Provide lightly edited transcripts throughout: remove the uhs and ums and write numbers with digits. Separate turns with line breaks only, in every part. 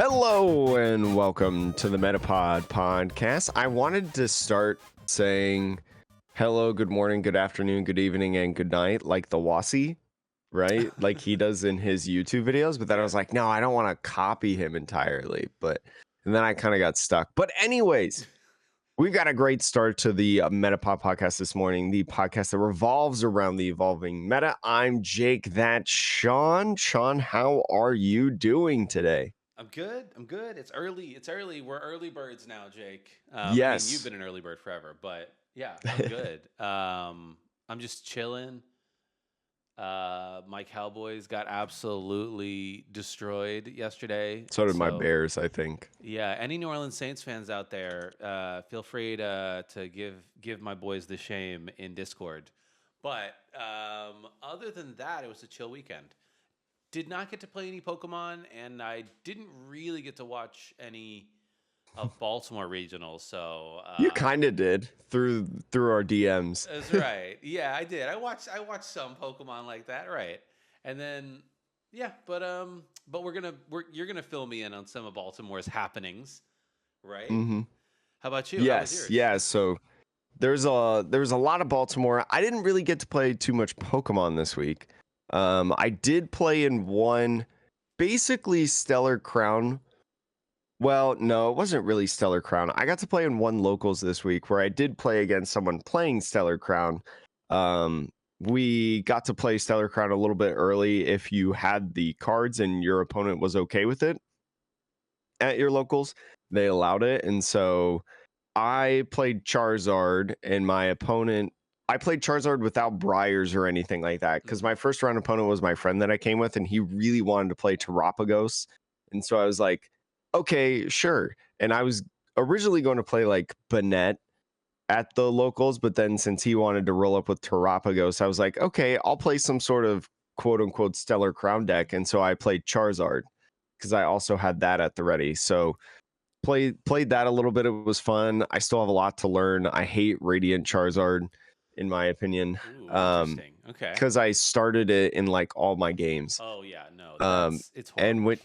Hello and welcome to the Metapod podcast. I wanted to start saying hello, good morning, good afternoon, good evening, and good night, like the Wasi, right? Like he does in his YouTube videos. But then I was like, no, I don't want to copy him entirely. And then I kind of got stuck. But anyways, we've got a great start to the Metapod podcast this morning, the podcast that revolves around the evolving meta. I'm Jake, that's Sean. Sean, how are you doing today?
I'm good. I'm good. It's early. It's early. We're early birds now, Jake. I mean, you've
Yes.
been an early bird forever, but yeah, I'm good. I'm just chilling. My Cowboys got absolutely destroyed yesterday.
So did my
So
Bears, I think.
yeah, any New Orleans Saints fans out there, feel free to give my boys the shame in Discord. But other than that, it was a chill weekend. Did not get to play any Pokemon, and I didn't really get to watch any of Baltimore regionals. So
You kind of did through our DMs.
that's right. Yeah, I did. I watched some Pokemon like that, right? And then yeah, but you're gonna fill me in on some of Baltimore's happenings, right?
hmm
How about you? How was
Yes,
yours?
yeah. So there's a lot of Baltimore. I didn't really get to play too much Pokemon this week. I did play in one, basically Stellar Crown. Well, no, it wasn't really Stellar Crown. I got to play in one locals this week where I did play against someone playing Stellar Crown. Um, we got to play Stellar Crown a little bit early if you had the cards and your opponent was okay with it at your locals. They allowed it. And so I played Charizard and my opponent. I played Charizard without Briars or anything like that because my first round opponent was my friend that I came with, and he really wanted to play Terapagos. And so I was like, okay, sure. And I was originally going to play like Banette at the locals, but then since he wanted to roll up with Terapagos, I was like, okay, I'll play some sort of quote unquote Stellar Crown deck. And so I played Charizard because I also had that at the ready. So played that a little bit. It was fun. I still have a lot to learn. I hate Radiant Charizard, in my opinion,
Ooh, interesting. Okay.
because I started it in like all my games.
Oh yeah, no,
Um,
it's
and
horrible.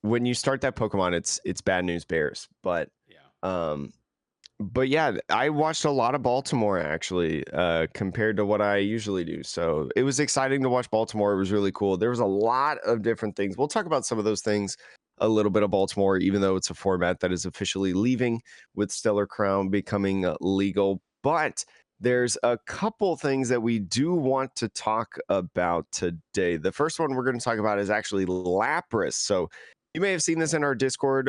when you start that Pokemon, it's bad news bears.
Yeah.
Um, but yeah, I watched a lot of Baltimore actually, compared to what I usually do. So it was exciting to watch Baltimore. It was really cool. There was a lot of different things. We'll talk about some of those things a little bit of Baltimore, even though it's a format that is officially leaving with Stellar Crown becoming legal. But there's a couple things that we do want to talk about today. The first one we're going to talk about is actually Lapras. So you may have seen this in our Discord.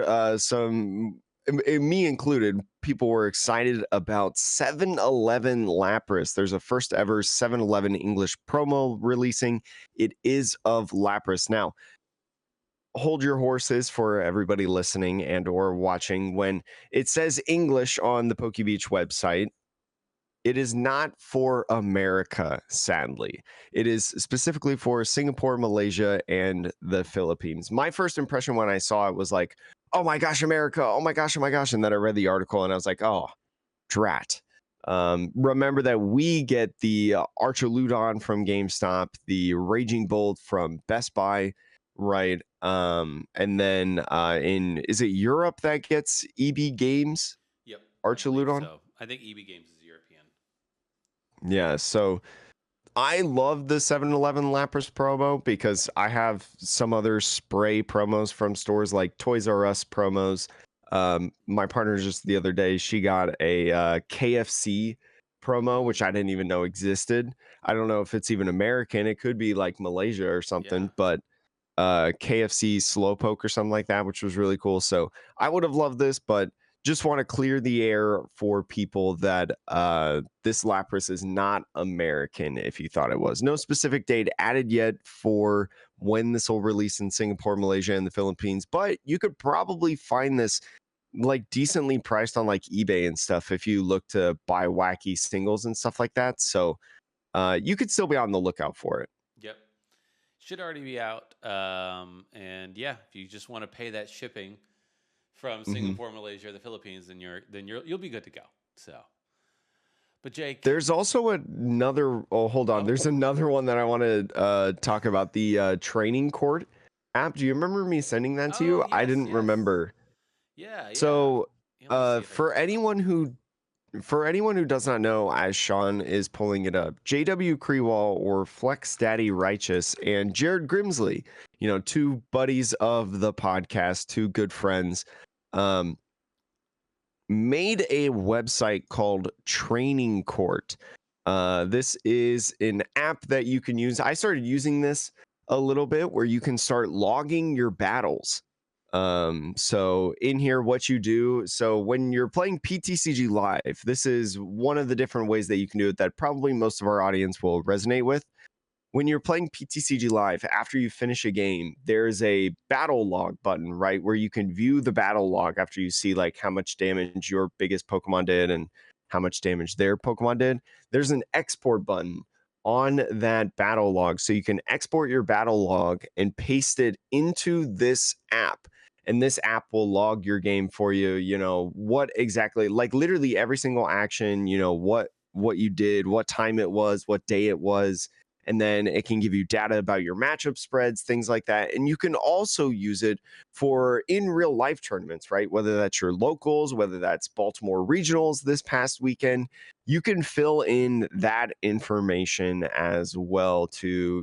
Me included, people were excited about 7-Eleven Lapras. There's a first ever 7-Eleven English promo releasing. It is of Lapras. Now, hold your horses for everybody listening and or watching. When it says English on the PokeBeach website, it is not for America, sadly. It is specifically for Singapore, Malaysia, and the Philippines. My first impression when I saw it was like, oh my gosh, America. Oh my gosh, oh my gosh. And then I read the article and I was like, oh, drat. Remember that we get the Archaludon from GameStop, the Raging Bolt from Best Buy, right? And then is it Europe that gets EB Games
Yep, I believe
Archaludon?
so. I think EB Games is European.
Yeah, so I love the 7-Eleven Lapras promo because I have some other spray promos from stores like Toys R Us promos. My partner just the other day, she got a KFC promo, which I didn't even know existed. I don't know if it's even American. It could be like Malaysia or
Yeah.
something, but KFC Slowpoke or something like that, which was really cool. So I would have loved this, but just want to clear the air for people that this Lapras is not American if you thought it was. No specific date added yet for when this will release in Singapore, Malaysia, and the Philippines, but you could probably find this like decently priced on like eBay and stuff if you look to buy wacky singles and stuff like that. So you could still be on the lookout for it.
Yep. Should already be out. And yeah, if you just want to pay that shipping from
Mhm.
Singapore, Malaysia, or the Philippines, you'll be good to go. So, but Jake,
There's also another. Oh, hold on.
oh,
There's another one that I want to talk about. The training court. app. Do you remember me sending that to
Oh,
you? I
yes,
didn't
yes.
remember.
Yeah, yeah.
So,
Yeah, let me see if I can
for
pull it up.
anyone who does not know, as Sean is pulling it up, JW Krewall or Flex Daddy Righteous and Jared Grimsley, two buddies of the podcast, two good friends, um, made a website called Training Court. This is an app that you can use. I started using this a little bit where you can start logging your battles. So in here, what you do, so when you're playing PTCG Live, this is one of the different ways that you can do it that probably most of our audience will resonate with. When you're playing PTCG Live, after you finish a game, there's a battle log button, right? Where you can view the battle log after you see like how much damage your biggest Pokemon did and how much damage their Pokemon did. There's an export button on that battle log. So you can export your battle log and paste it into this app. And this app will log your game for you, what exactly, like literally every single action, what you did, what time it was, what day it was, and then it can give you data about your matchup spreads, things like that. And you can also use it for in real life tournaments, right? Whether that's your locals, whether that's Baltimore regionals this past weekend, you can fill in that information as well to,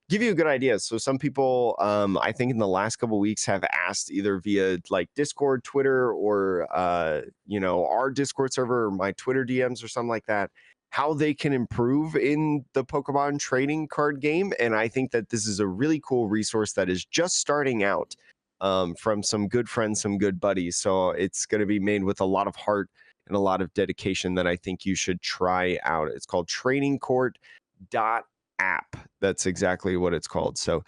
give you a good idea. So some people, I think in the last couple of weeks have asked either via like Discord, Twitter, or, our Discord server or my Twitter DMs or something like that, how they can improve in the Pokemon trading card game. And I think that this is a really cool resource that is just starting out, from some good friends, some good buddies. So it's going to be made with a lot of heart and a lot of dedication that I think you should try out. It's called Training Court app. That's exactly what it's called. So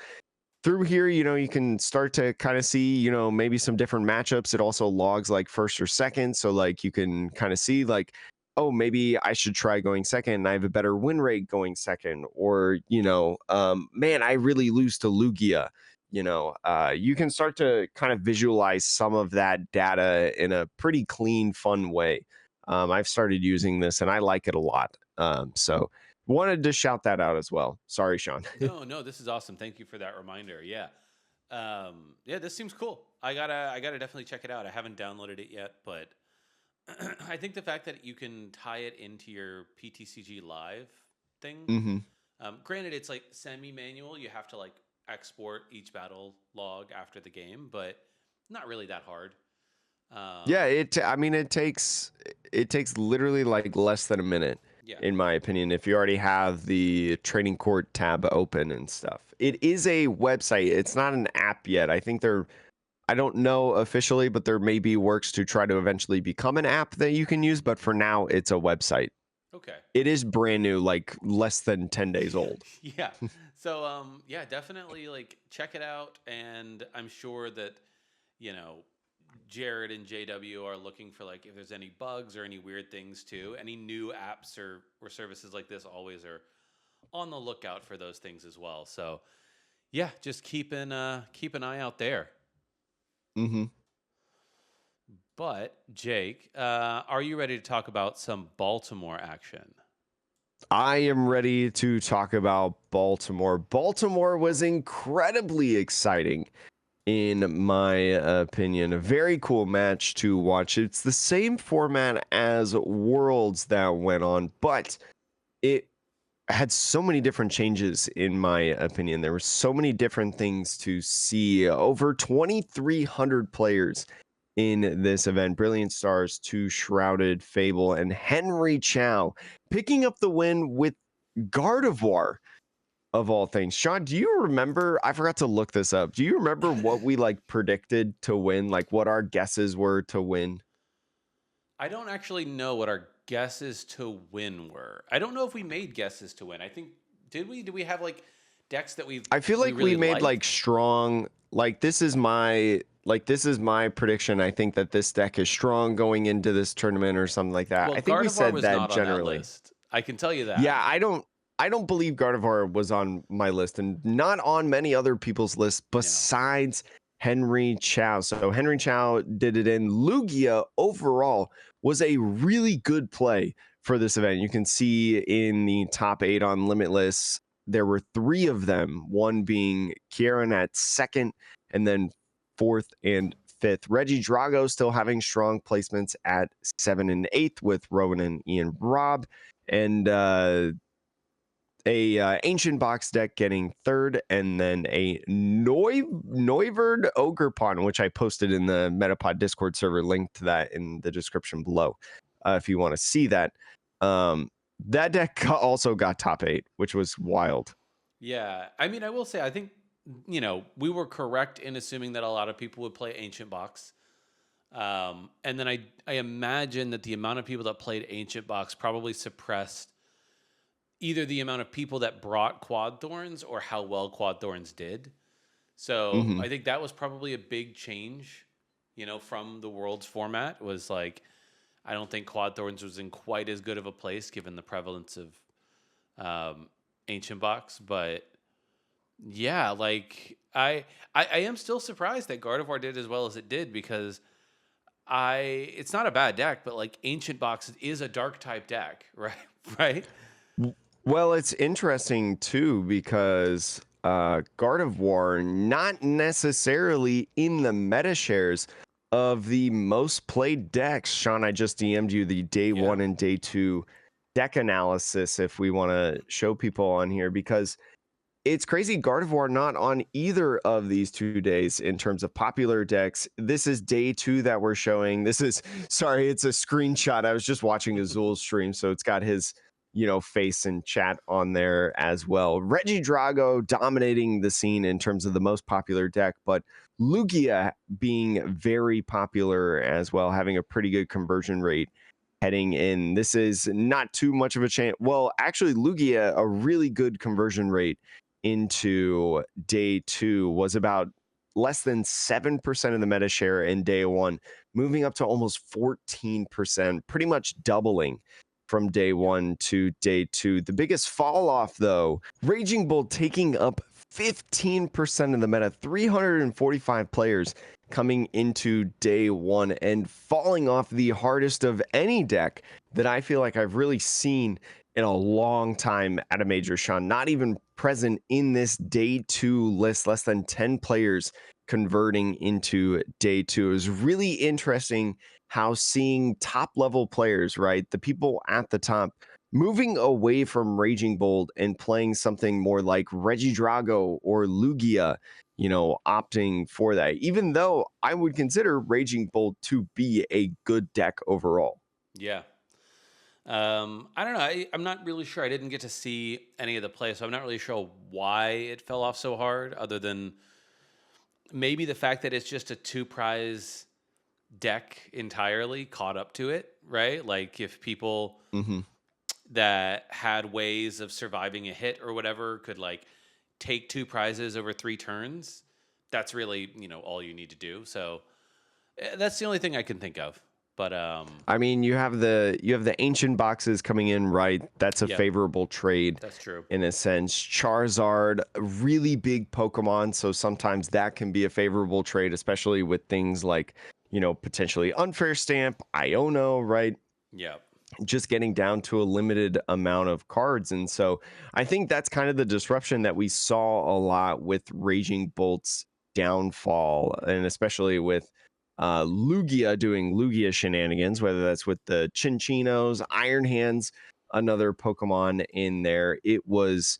through here, you can start to kind of see, maybe some different matchups. It also logs like first or second. So like you can kind of see like, oh, maybe I should try going second and I have a better win rate going second. Or, man, I really lose to Lugia. You can start to kind of visualize some of that data in a pretty clean, fun way. I've started using this and I like it a lot. So wanted to shout that out as well. Sorry, Sean.
No, no, this is awesome. Thank you for that reminder. Yeah. Yeah, this seems cool. I gotta definitely check it out. I haven't downloaded it yet, but I think the fact that you can tie it into your PTCG Live thing.
hmm
Granted, it's like semi-manual. You have to like export each battle log after the game, but not really that hard.
Yeah,
Um,
it takes literally like less than a minute,
yeah.
in my opinion, if you already have the training court tab open and stuff. It is a website. It's not an app yet. I don't know officially, but there may be works to try to eventually become an app that you can use. But for now, it's a website.
Okay.
It is brand new, like less than 10 days
Yeah.
old.
Yeah. So yeah, definitely like check it out, and I'm sure that you know Jared and JW are looking for like if there's any bugs or any weird things too. Any new apps or services like this always are on the lookout for those things as well. So yeah, just keep an eye out there.
hmm
But Jake, are you ready to talk about some Baltimore action?
I am ready to talk about Baltimore. Baltimore was incredibly exciting in my opinion. A very cool match to watch. It's the same format as Worlds that went on, but it had so many different changes in my opinion. There were so many different things to see. Over 2,300 players in this event. Brilliant Stars, Two Shrouded, Fable, and Henry Chow picking up the win with Gardivoir of all things. Sean, do you remember? I forgot to look this up. Do you remember what we like predicted to win? Like what our guesses were to win?
I don't actually know what our guesses to win were. I don't know if we made guesses to win. I think did we? Did we have like decks that
I feel
we
like we
really
made like
liked?
strong, this is my prediction. I think that this deck is strong going into this tournament or something like that.
Well,
I think we
Gardevoir
said
was
that
not on that
generally.
list. I can tell you that.
Yeah, I don't believe Gardevoir was on my list and not on many other people's lists
No.
besides Henry Chow. So Henry Chow did it in. Lugia overall was a really good play for this event. You can see in the top 8 on Limitless there were 3 of them, one being Kieran at second, and then fourth and fifth. Reggie Drago still having strong placements at 7 and 8th with Rowan and Ian Robb. And ancient box deck getting third, and then a Noivern Ogrepon, which I posted in the Metapod Discord server. Link to that in the description below if you want to see that. That deck also got top 8, which was wild.
Yeah, I mean, I will say, I think we were correct in assuming that a lot of people would play Ancient Box. And then I imagine that the amount of people that played Ancient Box probably suppressed either the amount of people that brought Quad Thorns or how well Quad Thorns did. So I think that was probably a big change, from the Worlds format. Was like, I don't think Quad Thorns was in quite as good of a place given the prevalence of Ancient Box. But yeah, like I am still surprised that Gardevoir did as well as it did, because it's not a bad deck, but like Ancient Box is a dark type deck, right? Right?
Well, it's interesting too, because Gardevoir not necessarily in the meta shares of the most played decks. Sean, I just DM'd you the day
Yeah.
1 and day 2 deck analysis if we want to show people on here, because it's crazy. Gardevoir not on either of these 2 days in terms of popular decks. This is day 2 that we're showing. It's a screenshot. I was just watching Azul's stream, so it's got his face and chat on there as well. Reggie Drago dominating the scene in terms of the most popular deck, but Lugia being very popular as well, having a pretty good conversion rate heading in. This is not too much of a chance. Well, actually, Lugia, a really good conversion rate into day 2, was about less than 7% of the meta share in day 1, moving up to almost 14%, pretty much doubling from day 1 to day 2. The biggest fall off, though, Raging Bull taking up 15% of the meta, 345 players coming into day 1 and falling off the hardest of any deck that I feel like I've really seen in a long time at a major. Sean, not even present in this day 2 list, less than 10 players converting into day 2. It was really interesting how seeing top level players, right, the people at the top, moving away from Raging Bolt and playing something more like Reggie Drago or Lugia, opting for that, even though I would consider Raging Bolt to be a good deck overall.
Yeah. I don't know. I'm not really sure. I didn't get to see any of the play, so I'm not really sure why it fell off so hard, other than maybe the fact that it's just a 2 prize deck entirely caught up to it, right? Like if people that had ways of surviving a hit or whatever could like take 2 prizes over 3 turns, that's really, all you need to do. So that's the only thing I can think of. But
I mean, you have the ancient boxes coming in, right? That's a favorable trade.
That's true.
In a sense. Charizard, a really big Pokemon, so sometimes that can be a favorable trade, especially with things like, potentially Unfair Stamp, Iono, right?
Yeah.
Just getting down to a limited amount of cards. And so I think that's kind of the disruption that we saw a lot with Raging Bolt's downfall, and especially with Lugia doing Lugia shenanigans, whether that's with the Chinchinos, Iron Hands, another Pokemon in there. It was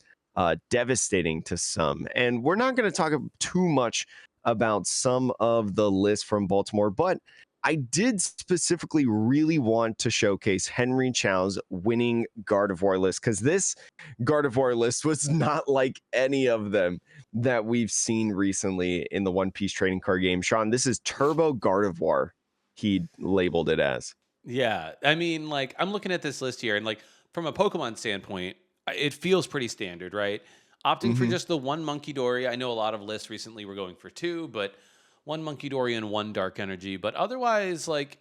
devastating to some. And we're not going to talk too much about some of the lists from Baltimore, but I did specifically really want to showcase Henry Chow's winning Gardevoir list, because this Gardevoir list was not like any of them that we've seen recently in the One Piece trading card game. Sean, this is Turbo Gardevoir, he labeled it as.
Yeah. I mean, like, I'm looking at this list here, and like from a Pokemon standpoint, it feels pretty standard, right? Opting for just the 1 Monkey Dory. I know a lot of lists recently were going for 2, but 1 Monkey Dory and 1 Dark Energy. But otherwise, like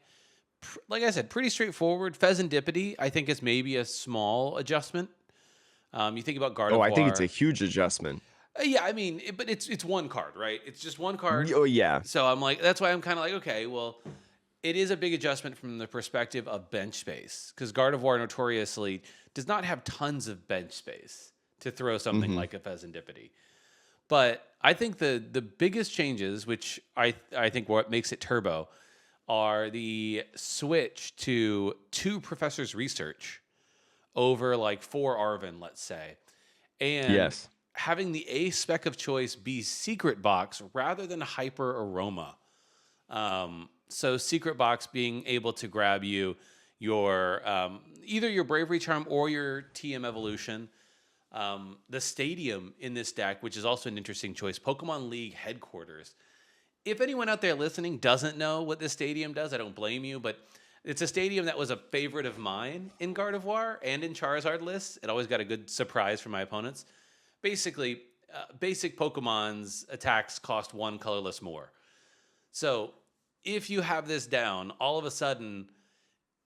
I said, pretty straightforward. Pheasantipity, I think, is maybe a small adjustment. You think about Gardevoir.
Oh, I think it's a huge adjustment.
Yeah, I mean, but it's 1 card, right? It's just 1 card.
Oh, yeah.
So I'm like, that's why I'm kind of like, okay, well, it is a big adjustment from the perspective of bench space, because Gardevoir notoriously does not have tons of bench space. to throw something
Hmm.
like a Pheasantipity. But I think the biggest changes, which I think what makes it turbo, are the switch to two professors' research over like four Arvin, let's say, and
Yes.
having the A spec of choice be Secret Box rather than Hyper Aroma. So Secret Box being able to grab you your either your Bravery Charm or your TM Evolution. The stadium in this deck, which is also an interesting choice, Pokemon League headquarters. If anyone out there listening doesn't know what this stadium does, I don't blame you, but it's a stadium that was a favorite of mine in Gardevoir and in Charizard lists. It always got a good surprise for my opponents. Basically, basic Pokemon's attacks cost one colorless more. So if you have this down, all of a sudden,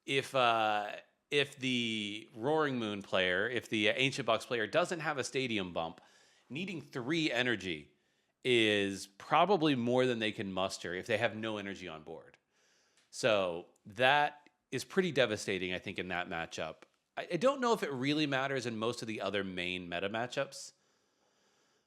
if uh, if the Roaring Moon player, if the Ancient Box player doesn't have a stadium bump, needing 3 energy is probably more than they can muster if they have no energy on board. So that is pretty devastating, I think, in that matchup. I don't know if it really matters in most of the other main meta matchups.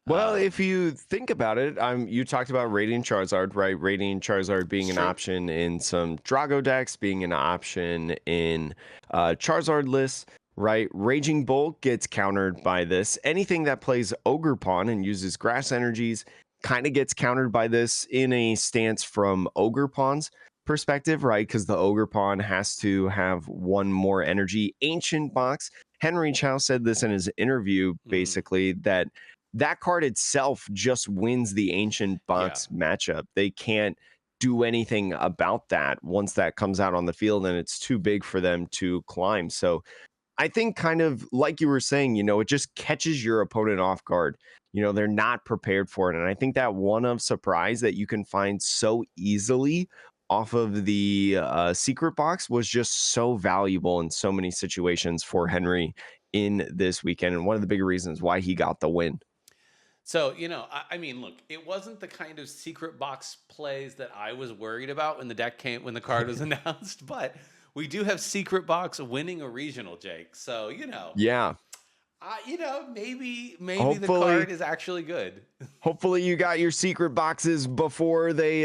Well, if
Um,
you think about it, you talked about Radiant Charizard, right? Radiant Charizard being
it's
an
true.
option in some Drago decks, being an option in Charizard lists, right? Raging Bolt gets countered by this. Anything that plays Ogre Pawn and uses grass energies kind of gets countered by this in a stance from Ogre Pawn's perspective, right? Because the Ogre Pawn has to have one more energy. Ancient Box. Henry Chow said this in his interview,
Mhm.
basically, that that card itself just wins the ancient
Yeah.
box matchup. They can't do anything about that once that comes out on the field, and it's too big for them to climb. So I think, kind of like you were saying, it just catches your opponent off guard. They're not prepared for it. And I think that one of surprise that you can find so easily off of the secret box was just so valuable in so many situations for Henry in this weekend. And one of the bigger reasons why he got the win.
So, I mean, look, it wasn't the kind of secret box plays that I was worried about when the deck came, when the card was announced, but we do have secret box winning a regional, Jake. So,
Yeah.
maybe the
Hopefully,
card is actually good.
hopefully you got your secret boxes before they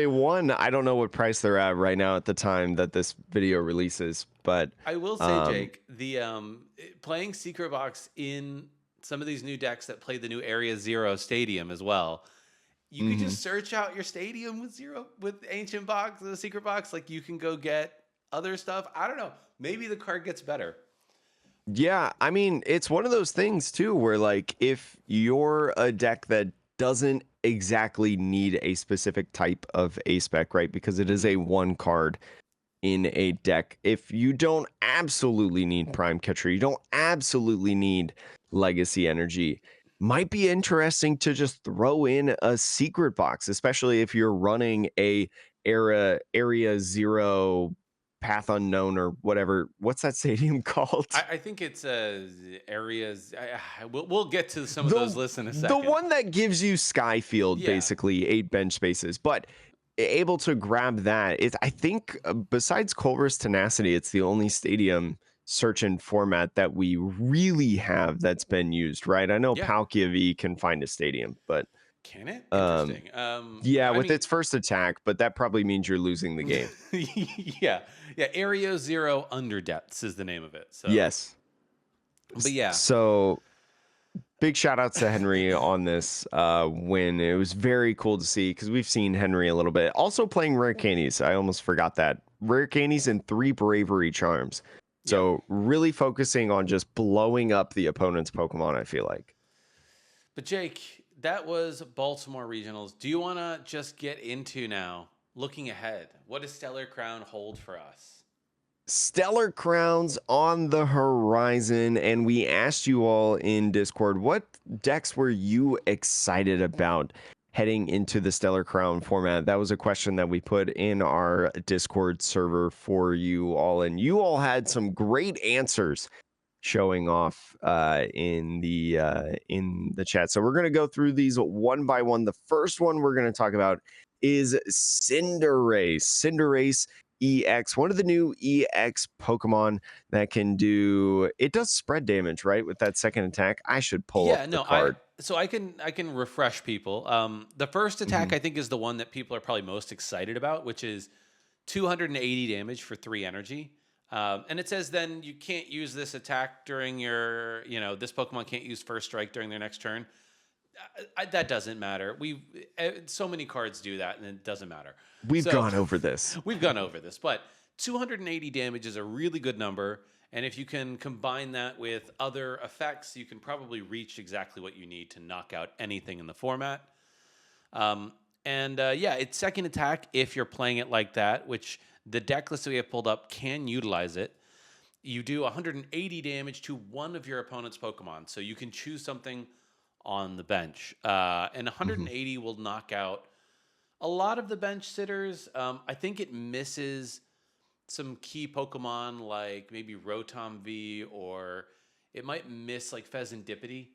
won. I don't know what price they're at right now at the time that this video releases, but
I will say,
um
Jake, the playing secret box in some of these new decks that play the new Area Zero Stadium as well. You could
mhm.
just search out your stadium with ancient box, the secret box. Like you can go get other stuff. I don't know. Maybe the card gets better.
Yeah, I mean, it's one of those things too where, like, if you're a deck that doesn't exactly need a specific type of A spec, right? Because it is
Hmm.
a one card in a deck. If you don't absolutely need Prime Catcher, you don't absolutely need Legacy Energy, might be interesting to just throw in a secret box, especially if you're running a area zero path unknown or whatever. What's that stadium called?
I think it's areas. We'll get to some of those
The
lists in a
the
second.
one that gives you Skyfield,
Yeah,
basically 8 bench spaces, but able to grab that. It's, I think, besides Culver's Tenacity, it's the only stadium search and format that we really have that's been used, right? I know
yeah.
Palkia V can find a stadium, but
Can it?
um
Interesting.
yeah,
I
with
mean,
its first attack, but that probably means you're losing the game.
yeah, yeah. Area Zero Under Depths is the name of it. So,
Yes.
but yeah,
So big shout outs to Henry on this win. It was very cool to see because we've seen Henry a little bit. Also playing rare candies. I almost forgot that. Rare candies and 3 bravery charms.
yep.
So really focusing on just blowing up the opponent's Pokemon, I feel like.
But Jake, that was Baltimore Regionals. Do you want to just get into now, looking ahead? What does Stellar Crown hold for us?
Stellar Crowns on the horizon, and we asked you all in Discord, what decks were you excited about heading into the Stellar Crown format? That was a question that we put in our Discord server for you all, and you all had some great answers showing off in the chat. So we're gonna go through these one by one. The first one we're gonna talk about is Cinderace. Cinderace EX, one of the new EX Pokemon that can do it does spread damage, right? With that second attack. I should pull up
Yeah,
the
no,
card.
I can refresh people. The first attack
Mhm.
I think is the one that people are probably most excited about, which is 280 damage for 3 energy. And it says then you can't use this attack during your, this Pokemon can't use first strike during their next turn. That doesn't matter. So many cards do that, and it doesn't matter.
We've
So
gone over this.
we've gone over this, but 280 damage is a really good number. And if you can combine that with other effects, you can probably reach exactly what you need to knock out anything in the format. Um, yeah, it's second attack if you're playing it like that, which the deck list that we have pulled up can utilize it. You do 180 damage to one of your opponent's Pokemon. So you can choose something on the bench. And
Mhm.
180 will knock out a lot of the bench sitters. I think it misses some key Pokemon like maybe Rotom V, or it might miss like Pheasantipity,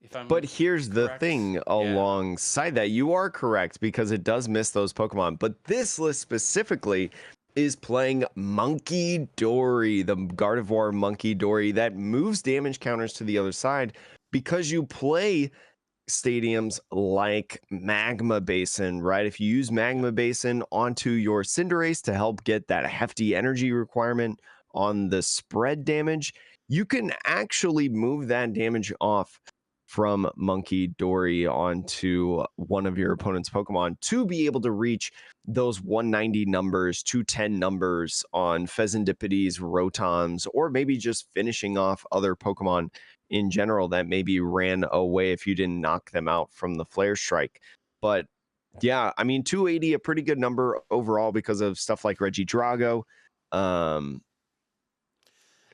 if
But
I'm
here's the
correct.
thing
Yeah.
alongside that. You are correct because it does miss those Pokemon. But this list specifically is playing Monkey Dory, the Gardevoir Monkey Dory that moves damage counters to the other side because you play stadiums like Magma Basin, right? If you use
Yep.
Magma Basin onto your Cinderace to help get that hefty energy requirement on the spread damage, you can actually move that damage off from Monkey Dory onto one of your opponent's Pokemon to be able to reach those 190 numbers, 210 numbers on Pheasantipides, Rotons, or maybe just finishing off other Pokemon in general that maybe ran away if you didn't knock them out from the flare strike. But yeah, I mean 280 a pretty good number overall because of stuff like Reggie Drago. Um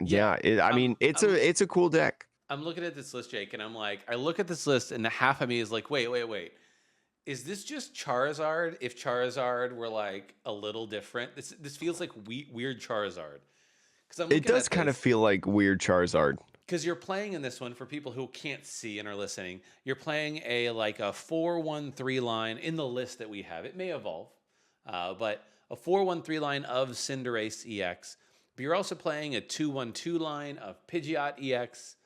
Yeah.
yeah, I
I'm
mean
I'm
it's a cool deck.
I'm looking at this list, Jake, and I'm like, I look at this list, and the half of me is like, wait, wait, wait. Is this just Charizard? If Charizard were like a little different, this feels like weird Charizard. Because I'm
It
looking
does
at
kind of
this,
feel like weird Charizard.
because you're playing in this one for people who can't see and are listening. You're playing a like a 4-1-3 line in the list that we have. It may evolve, but a 4-1-3 line of Cinderace EX. But you're also playing a 2-1-2 line of Pidgeot EX.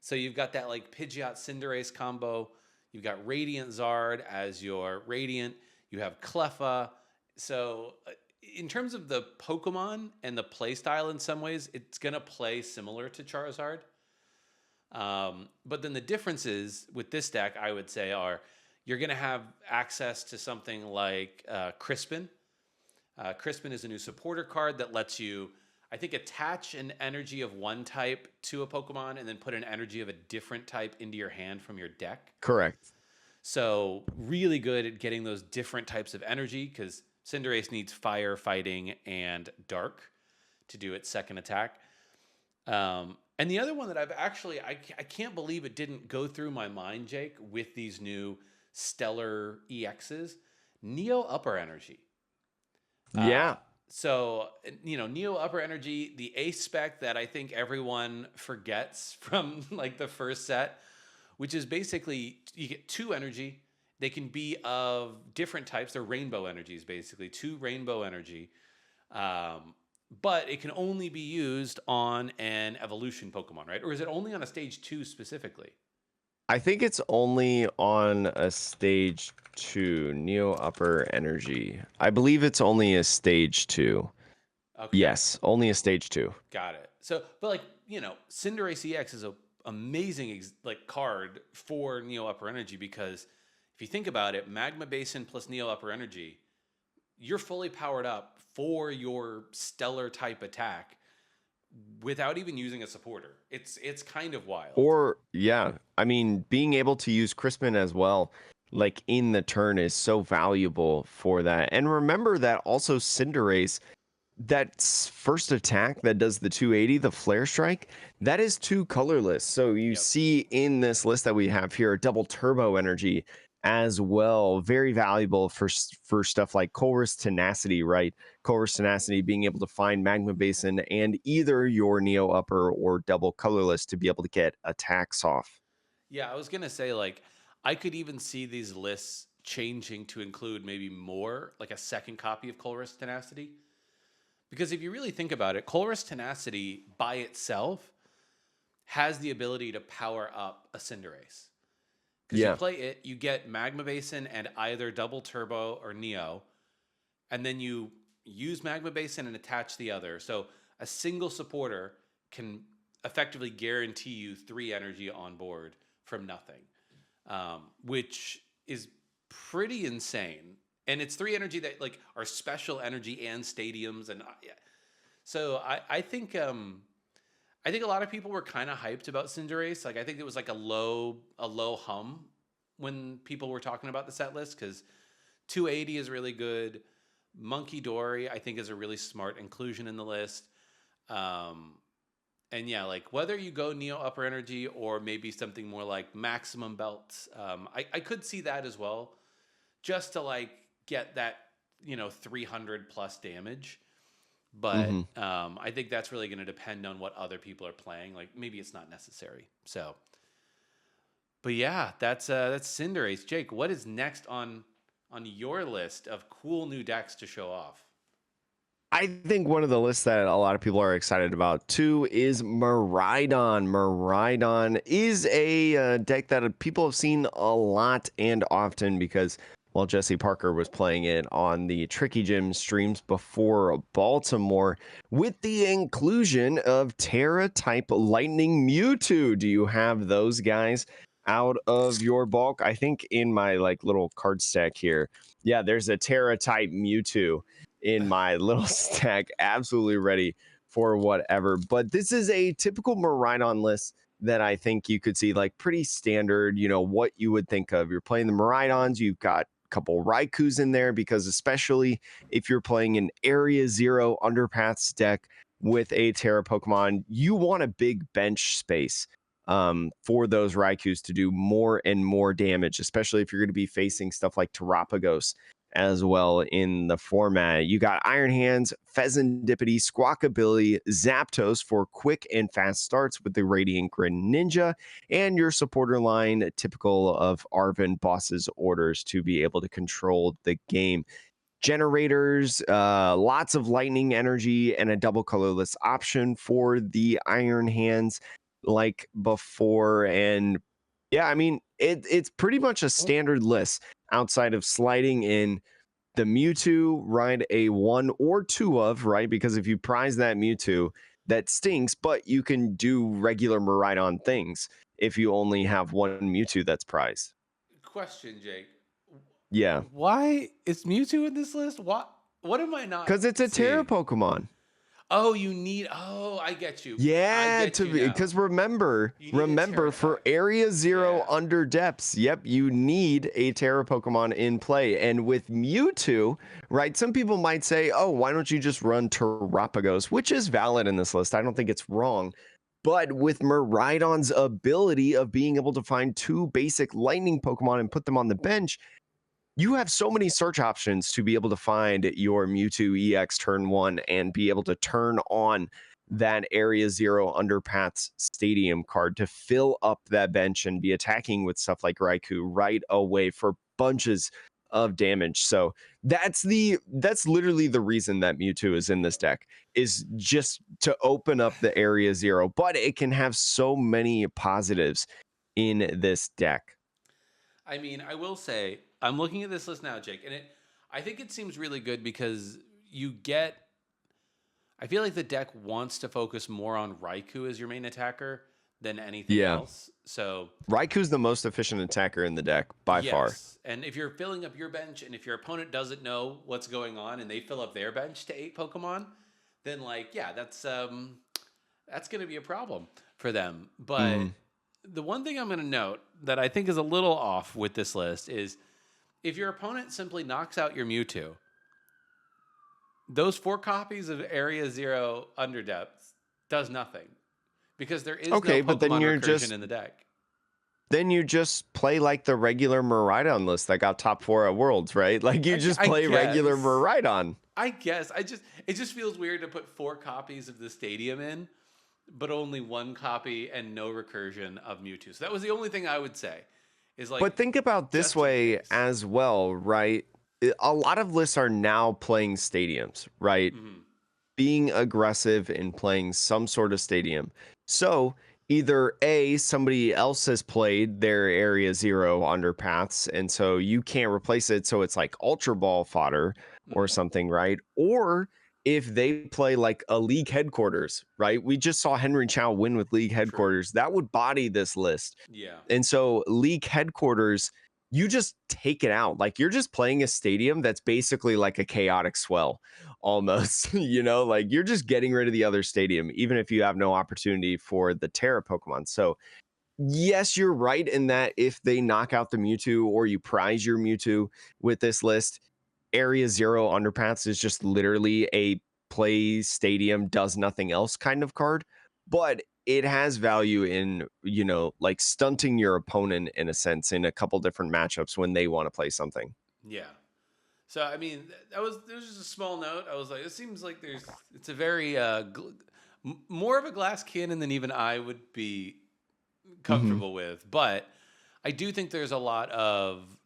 So you've got that like Pidgeot Cinderace combo. You've got Radiant Zard as your Radiant. You have Cleffa. So in terms of the Pokemon and the play style, in some ways, it's gonna play similar to Charizard. But then the differences with this deck, I would say, are you're gonna have access to something like Crispin. Crispin is a new supporter card that lets you, I think, attach an energy of one type to a Pokemon and then put an energy of a different type into your hand from your deck.
Correct.
So, really good at getting those different types of energy because Cinderace needs fire, fighting, and dark to do its second attack. And the other one that I can't believe it didn't go through my mind, Jake, with these new Stellar EXs, Neo Upper Energy. Uh,
Yeah,
Neo Upper Energy, the ace spec that I think everyone forgets from like the first set, which is basically you get 2 energy. They can be of different types. They're rainbow energies, basically 2 rainbow energy. Um, but it can only be used on an evolution Pokemon, right? Or is it only on a stage 2 specifically?
I think it's only on a stage 2, Neo Upper Energy. I believe it's only a stage 2.
Okay.
Yes, only a stage 2.
Got it. So, but like Cinderace EX is a amazing like card for Neo Upper Energy because if you think about it, Magma Basin plus Neo Upper Energy, you're fully powered up for your stellar type attack without even using a supporter. It's kind of wild.
Or yeah, I mean, being able to use Crispin as well, like in the turn, is so valuable for that. And remember that also Cinderace, that first attack that does the 280, the flare strike, that is two colorless. So you
Yep.
see in this list that we have here, double turbo energy as well. Very valuable for stuff like Colress Tenacity, right? Colress Tenacity being able to find Magma Basin and either your Neo Upper or double colorless to be able to get attacks off.
Yeah, I was gonna say like I could even see these lists changing to include maybe more like a second copy of Colress Tenacity. Because if you really think about it, Colress Tenacity by itself has the ability to power up a Cinderace. Because you
Yeah.
play it, you get Magma Basin and either Double Turbo or Neo, and then you use Magma Basin and attach the other. So a single supporter can effectively guarantee you 3 energy on board from nothing, which is pretty insane. And it's 3 energy that like are special energy and stadiums, and yeah. So I think a lot of people were kind of hyped about Cinderace. Like I think it was like a low hum when people were talking about the set list because 280 is really good. Monkey Dory I think is a really smart inclusion in the list. Um, and yeah, like whether you go Neo Upper Energy or maybe something more like Maximum Belts, I could see that as well, just to like get that 300 plus damage. But
Hmm.
I think that's really going to depend on what other people are playing. Like maybe it's not necessary. So, but yeah, that's Cinderace. Jake, what is next on your list of cool new decks to show off?
I think one of the lists that a lot of people are excited about too is Maridon. Maridon is a deck that people have seen a lot and often because, well, Jesse Parker was playing it on the Tricky Gym streams before Baltimore with the inclusion of Terra type Lightning Mewtwo. Do you have those guys out of your bulk? I think in my like little card stack here, yeah, there's a Terra type Mewtwo in my little stack, absolutely ready for whatever. But this is a typical Maridon list that I think you could see like pretty standard, what you would think of. You're playing the Maridons, you've got a couple Raikus in there because especially if you're playing an Area Zero Underpaths deck with a Terra Pokemon, you want a big bench space for those Raikus to do more and more damage, especially if you're going to be facing stuff like Terapagos as well in the format. You got Iron Hands, Pheasantipity, Squawkabilly, Zapdos for quick and fast starts with the Radiant Greninja, and your supporter line typical of Arvin Boss's orders to be able to control the game. Generators, lots of lightning energy, and a double colorless option for the Iron Hands like before. And yeah, I mean, it's pretty much a standard list outside of sliding in the Mewtwo, right? A one or two of, right? Because if you prize that Mewtwo, that stinks, but you can do regular Maridon things if you only have one Mewtwo that's prized.
Question, Jake.
Yeah.
Why is Mewtwo in this list? What am I not
Because it's a Terra
seeing?
Pokemon.
Oh, you need. Oh, I get you. I
Yeah,
get
to
you now.
because remember,
You need a
remember
Terra
for
type.
Area Zero
Yeah.
under depths, yep, you need a Terra Pokemon in play. And with Mewtwo, right, some people might say, oh, why don't you just run Terapagos, which is valid in this list. I don't think it's wrong. But with Maridon's ability of being able to find 2 basic lightning Pokemon and put them on the bench, you have so many search options to be able to find your Mewtwo EX turn 1 and be able to turn on that Area Zero Underpaths Stadium card to fill up that bench and be attacking with stuff like Raikou right away for bunches of damage. So that's literally the reason that Mewtwo is in this deck, is just to open up the Area Zero, but it can have so many positives in this deck.
I mean, I will say, I'm looking at this list now, Jake, and I think it seems really good because you get. I feel like the deck wants to focus more on Raikou as your main attacker than anything
Yeah.
else. So
Raikou's the most efficient attacker in the deck by far.
yes, and if you're filling up your bench, and if your opponent doesn't know what's going on, and they fill up their bench to 8 Pokemon, then like yeah, that's going to be a problem for them. But
Mhm.
the one thing I'm going to note that I think is a little off with this list is if your opponent simply knocks out your Mewtwo, those 4 copies of Area Zero Underdepths does nothing because there is no
Okay, but
Pokemon recursion in the deck.
then you just play like the regular Maridon list that got top 4 at Worlds, right? Like you just
I
play regular
guess.
Maridon.
I guess. It just feels weird to put 4 copies of the stadium in, but only 1 copy and no recursion of Mewtwo. So that was the only thing I would say. Is like
But think about this
just in
way
case.
as well, right? A lot of lists are now playing stadiums, right?
Mhm.
being aggressive and playing some sort of stadium. So either A, somebody else has played their Area Zero underpaths, and so you can't replace it. So it's like Ultra Ball fodder or
Mhm.
something, right? Or if they play like a league headquarters, right? We just saw Henry Chow win with league
True.
headquarters. That would body this list.
Yeah.
And so league headquarters, you just take it out. Like you're just playing a stadium that's basically like a chaotic swell almost, like you're just getting rid of the other stadium, even if you have no opportunity for the Terra Pokemon. So yes, you're right in that if they knock out the Mewtwo or you prize your Mewtwo with this list, Area Zero Underpaths is just literally a play stadium, does nothing else kind of card. But it has value in, like stunting your opponent in a sense in a couple different matchups when they want to play something.
Yeah. So I mean, that was just a small note. I was like, it seems like it's a very more of a glass cannon than even I would be
Hmm.
comfortable with. But I do think there's a lot of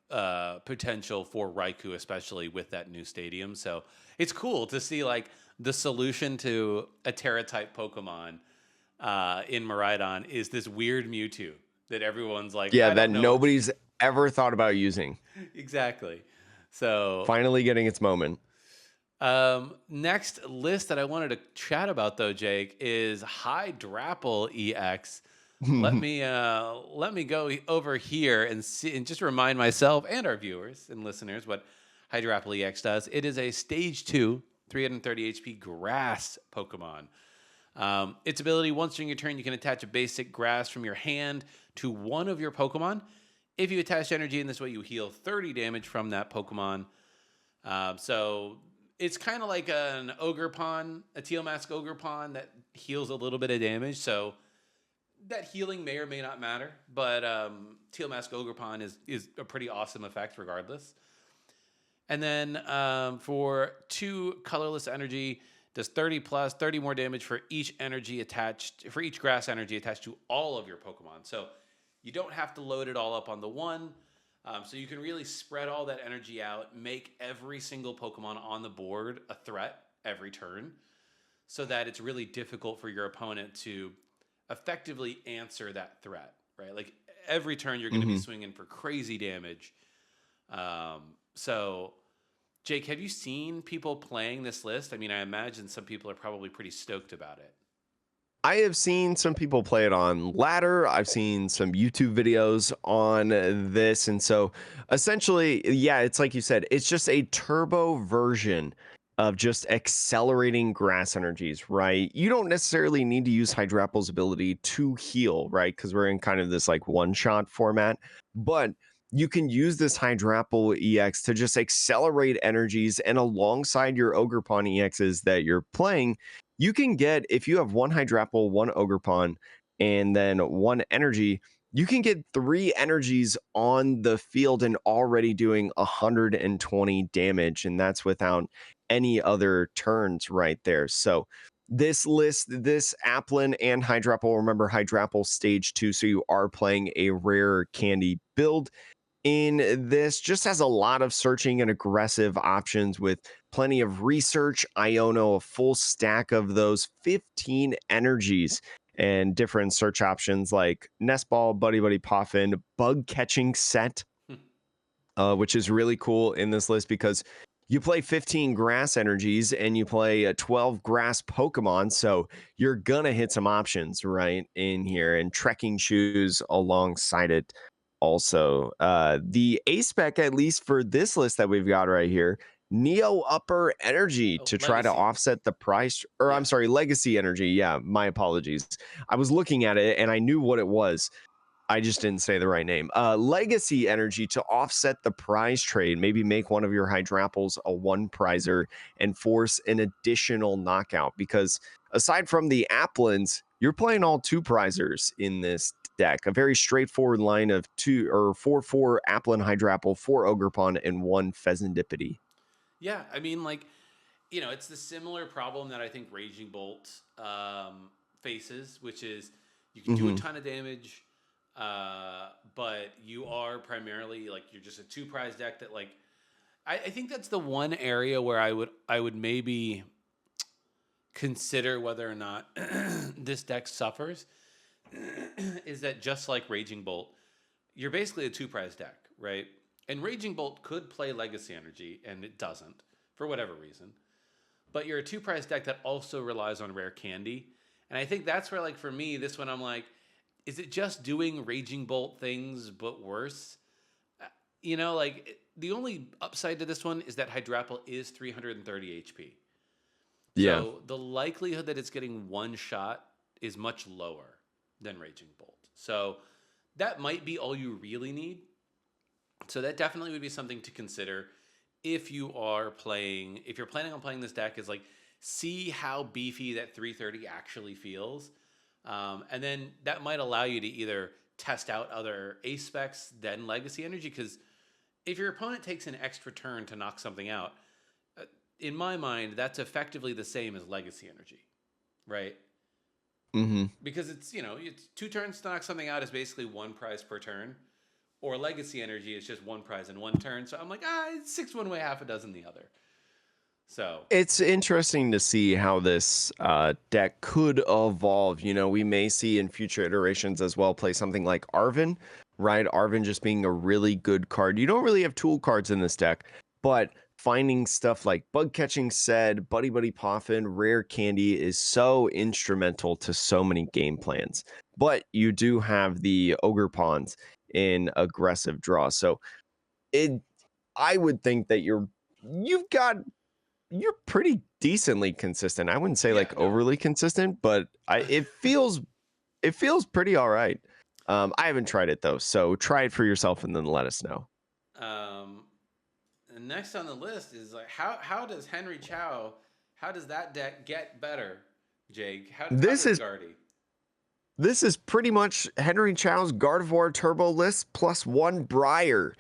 potential for Raikou, especially with that new stadium. So it's cool to see like the solution to a Terra type Pokemon in Maridon is this weird Mewtwo that everyone's like,
Yeah,
I
that
don't know what
nobody's ever thought about using.
exactly. So
Finally getting its moment.
next list that I wanted to chat about though, Jake, is Hydrapple EX. Let me go over here and see and just remind myself and our viewers and listeners what Hydrapple EX does. It is a stage 2, 330 HP grass Pokemon. Its ability, once during your turn, you can attach a basic grass from your hand to one of your Pokemon. If you attach energy in this way, you heal 30 damage from that Pokemon. So it's kind of like an Ogre Pond, a Teal Mask Ogre Pond that heals a little bit of damage. So that healing may or may not matter, but Teal Mask Ogre Pond is a pretty awesome effect regardless. And then for 2 colorless energy, does 30 plus 30 more damage for each energy attached for each grass energy attached to all of your Pokemon. So you don't have to load it all up on the one. So you can really spread all that energy out, make every single Pokemon on the board a threat every turn, so that it's really difficult for your opponent to effectively answer that threat, right? Like every turn you're going to be
Hmm.
swinging for crazy damage. So, Jake, have you seen people playing this list? I mean, I imagine some people are probably pretty stoked about it.
I have seen some people play it on ladder. I've seen some YouTube videos on this. And so essentially, yeah, it's like you said, it's just a turbo version of just accelerating grass energies, right? You don't necessarily need to use Hydrapple's ability to heal, right? Because we're in kind of this like one shot format. But you can use this Hydrapple EX to just accelerate energies, and alongside your Ogerpon EXs that you're playing, you can get, if you have one Hydrapple, one Ogerpon, and then one energy, you can get 3 energies on the field and already doing 120 damage, and that's without any other turns right there. So this list, this Applin and Hydrapple, remember Hydrapple stage 2, so you are playing a rare candy build in this, just has a lot of searching and aggressive options with plenty of research. Iono, a full stack of those 15 energies and different search options like Nest Ball, Buddy Buddy Poffin, Bug Catching Set, which is really cool in this list because you play 15 grass energies and you play 12 grass Pokemon. So you're going to hit some options right in here, and trekking shoes alongside it. Also, the A spec, at least for this list that we've got right here, Neo Upper Energy
Oh,
to try to
Legacy.
offset the price, or
Yeah.
I'm sorry, Legacy Energy. Yeah, my apologies. I was looking at it and I knew what it was. I just didn't say the right name. Legacy Energy to offset the prize trade. Maybe make one of your Hydrapples a one prizer and force an additional knockout. Because aside from the Applins, you're playing all two prizers in this deck. A very straightforward line of 4 Applin Hydrapple, 4 Ogerpon, and 1 Pheasantipity.
Yeah. I mean, like, it's the similar problem that I think Raging Bolt faces, which is you can do a
Hmm.
ton of damage, but you are primarily like you're just a 2 prize deck that like I think that's the one area where I would maybe consider whether or not this deck suffers is that just like Raging Bolt, you're basically a two prize deck, right? And Raging Bolt could play Legacy Energy, and it doesn't for whatever reason. But you're a two prize deck that also relies on rare candy. And I think that's where, like, for me, this one I'm like, is it just doing Raging Bolt things but worse? Like the only upside to this one is that Hydrapple is 330 HP.
Yeah.
So the likelihood that it's getting one shot is much lower than Raging Bolt. So that might be all you really need. So that definitely would be something to consider if you're planning on playing this deck, is like, see how beefy that 330 actually feels. And then that might allow you to either test out other ace specs, then Legacy Energy, because if your opponent takes an extra turn to knock something out, in my mind, that's effectively the same as Legacy Energy, right?
Mm-hmm.
Because it's 2 turns to knock something out is basically one prize per turn, or Legacy Energy is just one prize in one turn. So I'm like, it's 6 one way, half a dozen the other. So
It's interesting to see how this deck could evolve. We may see in future iterations as well play something like Arven, right? Arven just being a really good card. You don't really have tool cards in this deck, but finding stuff like Bug Catching Said, Buddy Buddy Poffin, Rare Candy is so instrumental to so many game plans. But you do have the Ogre Pawns in aggressive draw. So I would think that you're pretty decently consistent. I wouldn't say
yeah,
like
no.
overly consistent, but it feels pretty all right. I haven't tried it though, so try it for yourself and then let us know.
Um, and next on the list is like, how does Henry Chow, how does that deck get better, Jake? How
This
does
is
Guardy?
this is pretty much Henry Chow's Gardevoir Turbo list plus one Briar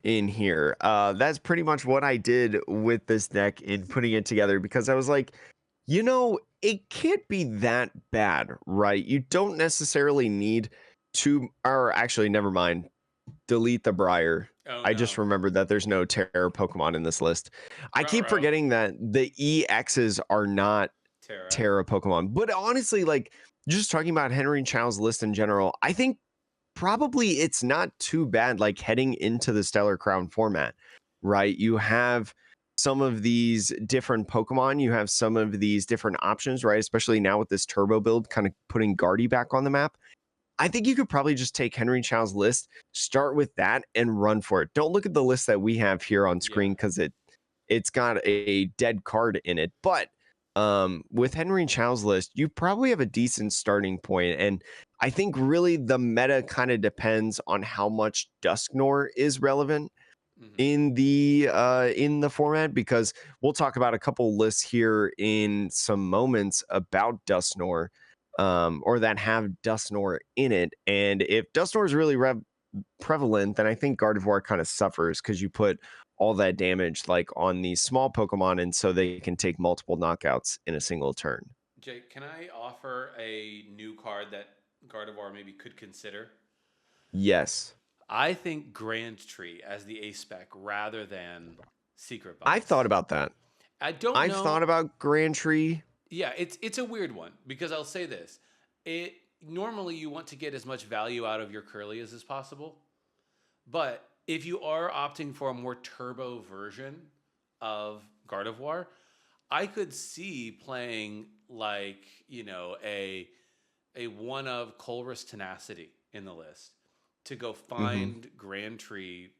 in here. That's pretty much what I did with this deck in putting it together because I was like, it can't be that bad, right? You don't necessarily need to, or actually, never mind. Delete the Briar.
Oh
I just
no,
remembered that there's no Terra Pokemon in this list. I keep
Ruh-roh.
forgetting that the EXs are not
Terra.
Terra Pokemon. But honestly, like just talking about Henry Chow's list in general, I think probably it's not too bad like heading into the Stellar Crown format, right? You have some of these different Pokemon, you have some of these different options, right? Especially now with this turbo build kind of putting Guardy back on the map. I think you could probably just take Henry Chow's list, start with that, and run for it. Don't look at the list that we have here on
Yeah.
screen because it's got a dead card in it. But with Henry Chow's list, you probably have a decent starting point. And I think really the meta kind of depends on how much Dusknoir is relevant
Hmm.
in the format, because we'll talk about a couple lists here in some moments about Dusknoir, or that have Dusknoir in it. And if Dusknoir is really prevalent, then I think Gardevoir kind of suffers because you put all that damage like on these small Pokemon, and so they can take multiple knockouts in a single turn.
Jake, can I offer a new card that Gardevoir maybe could consider?
Yes,
I think Grand Tree as the ace spec rather than Secret
I've thought
Box.
about that.
I don't
I've thought
know.
about Grand Tree.
Yeah, it's a weird one because I'll say this. It normally you want to get as much value out of your curly as possible. But if you are opting for a more turbo version of Gardevoir, I could see playing like, a one of Colress Tenacity in the list to go
Hmm.
find Grand Tree.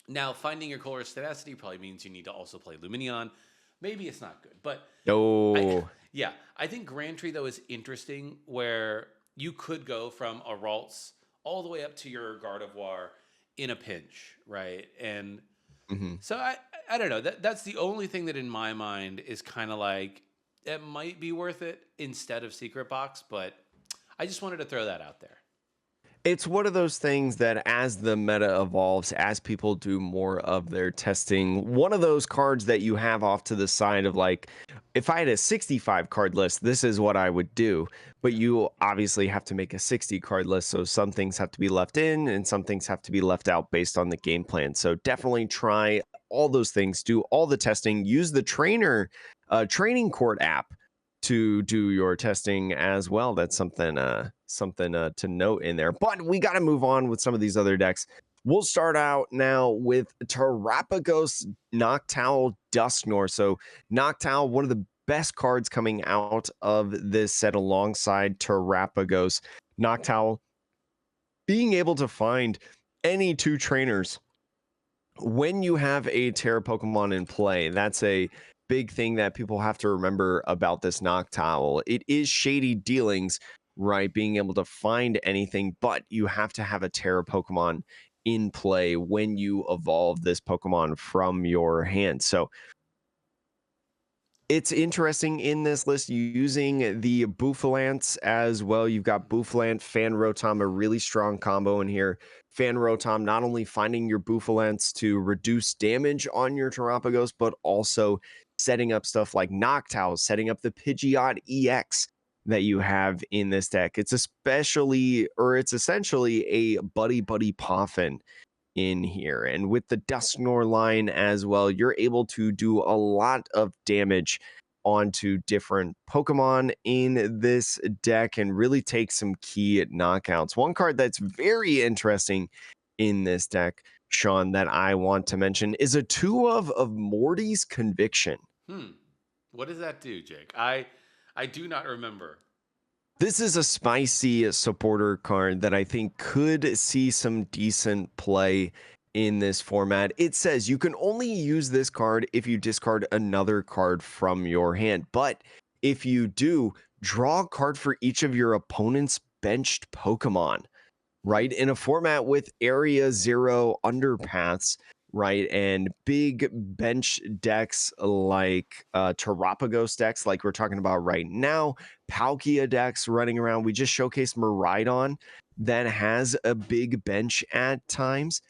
Now, finding your Colress Tenacity probably means you need to also play Lumineon. Maybe it's not good, but I
Oh,
yeah, I think Grand Tree though is interesting where you could go from a Ralts all the way up to your Gardevoir in a pinch, right? And
hmm.
so I don't know. That's the only thing that in my mind is kind of like it might be worth it instead of Secret Box, but I just wanted to throw that out there.
It's one of those things that as the meta evolves, as people do more of their testing, one of those cards that you have off to the side of like, if I had a 65 card list, this is what I would do. But
Yeah.
you obviously have to make a 60 card list. So some things have to be left in and some things have to be left out based on the game plan. So definitely try all those things, do all the testing, use the training court app to do your testing as well. That's something to note in there. But we got to move on with some of these other decks. We'll start out now with Terrapagos Noctowl Dusknoir. So Noctowl, one of the best cards coming out of this set alongside Terrapagos. Noctowl being able to find any two trainers when you have a Terra Pokemon in play. That's a big thing that people have to remember about this Noctowl. It is shady dealings, right? Being able to find anything, but you have to have a Terra Pokemon in play when you evolve this Pokemon from your hand. So it's interesting in this list using the Bouffalant as well. You've got Bouffalant, Fan Rotom, a really strong combo in here. Fan Rotom not only finding your Bouffalants to reduce damage on your Terrapagos, but also setting up stuff like Noctowl, setting up the Pidgeot EX that you have in this deck. It's essentially a Buddy Buddy Poffin in here. And with the Dusknoir line as well, you're able to do a lot of damage onto different Pokemon in this deck and really take some key knockouts. One card that's very interesting in this deck, Sean, that I want to mention is a 2 of Morty's Conviction.
What does that do, Jake? I do not remember.
This is a spicy supporter card that I think could see some decent play in this format. It says you can only use this card if you discard another card from your hand. But if you do, draw a card for each of your opponent's benched Pokemon, right? In a format with Area Zero underpaths, right? And big bench decks like Terrapagos decks, like we're talking about right now, Palkia decks running around. We just showcased Maridon that has a big bench at times.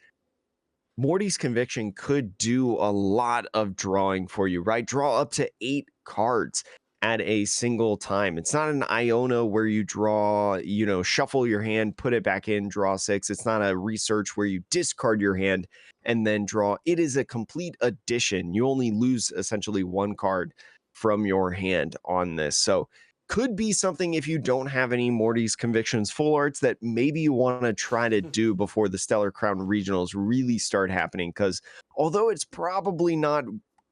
Morty's Conviction could do a lot of drawing for you, right? Draw up to 8 cards at a single time. It's not an Iona where you draw, shuffle your hand, put it back in, draw 6. It's not a research where you discard your hand and then draw. It is a complete addition. You only lose essentially 1 card from your hand on this. So could be something if you don't have any Morty's Convictions full arts that maybe you want to try to do before the Stellar Crown regionals really start happening. Because although it's probably not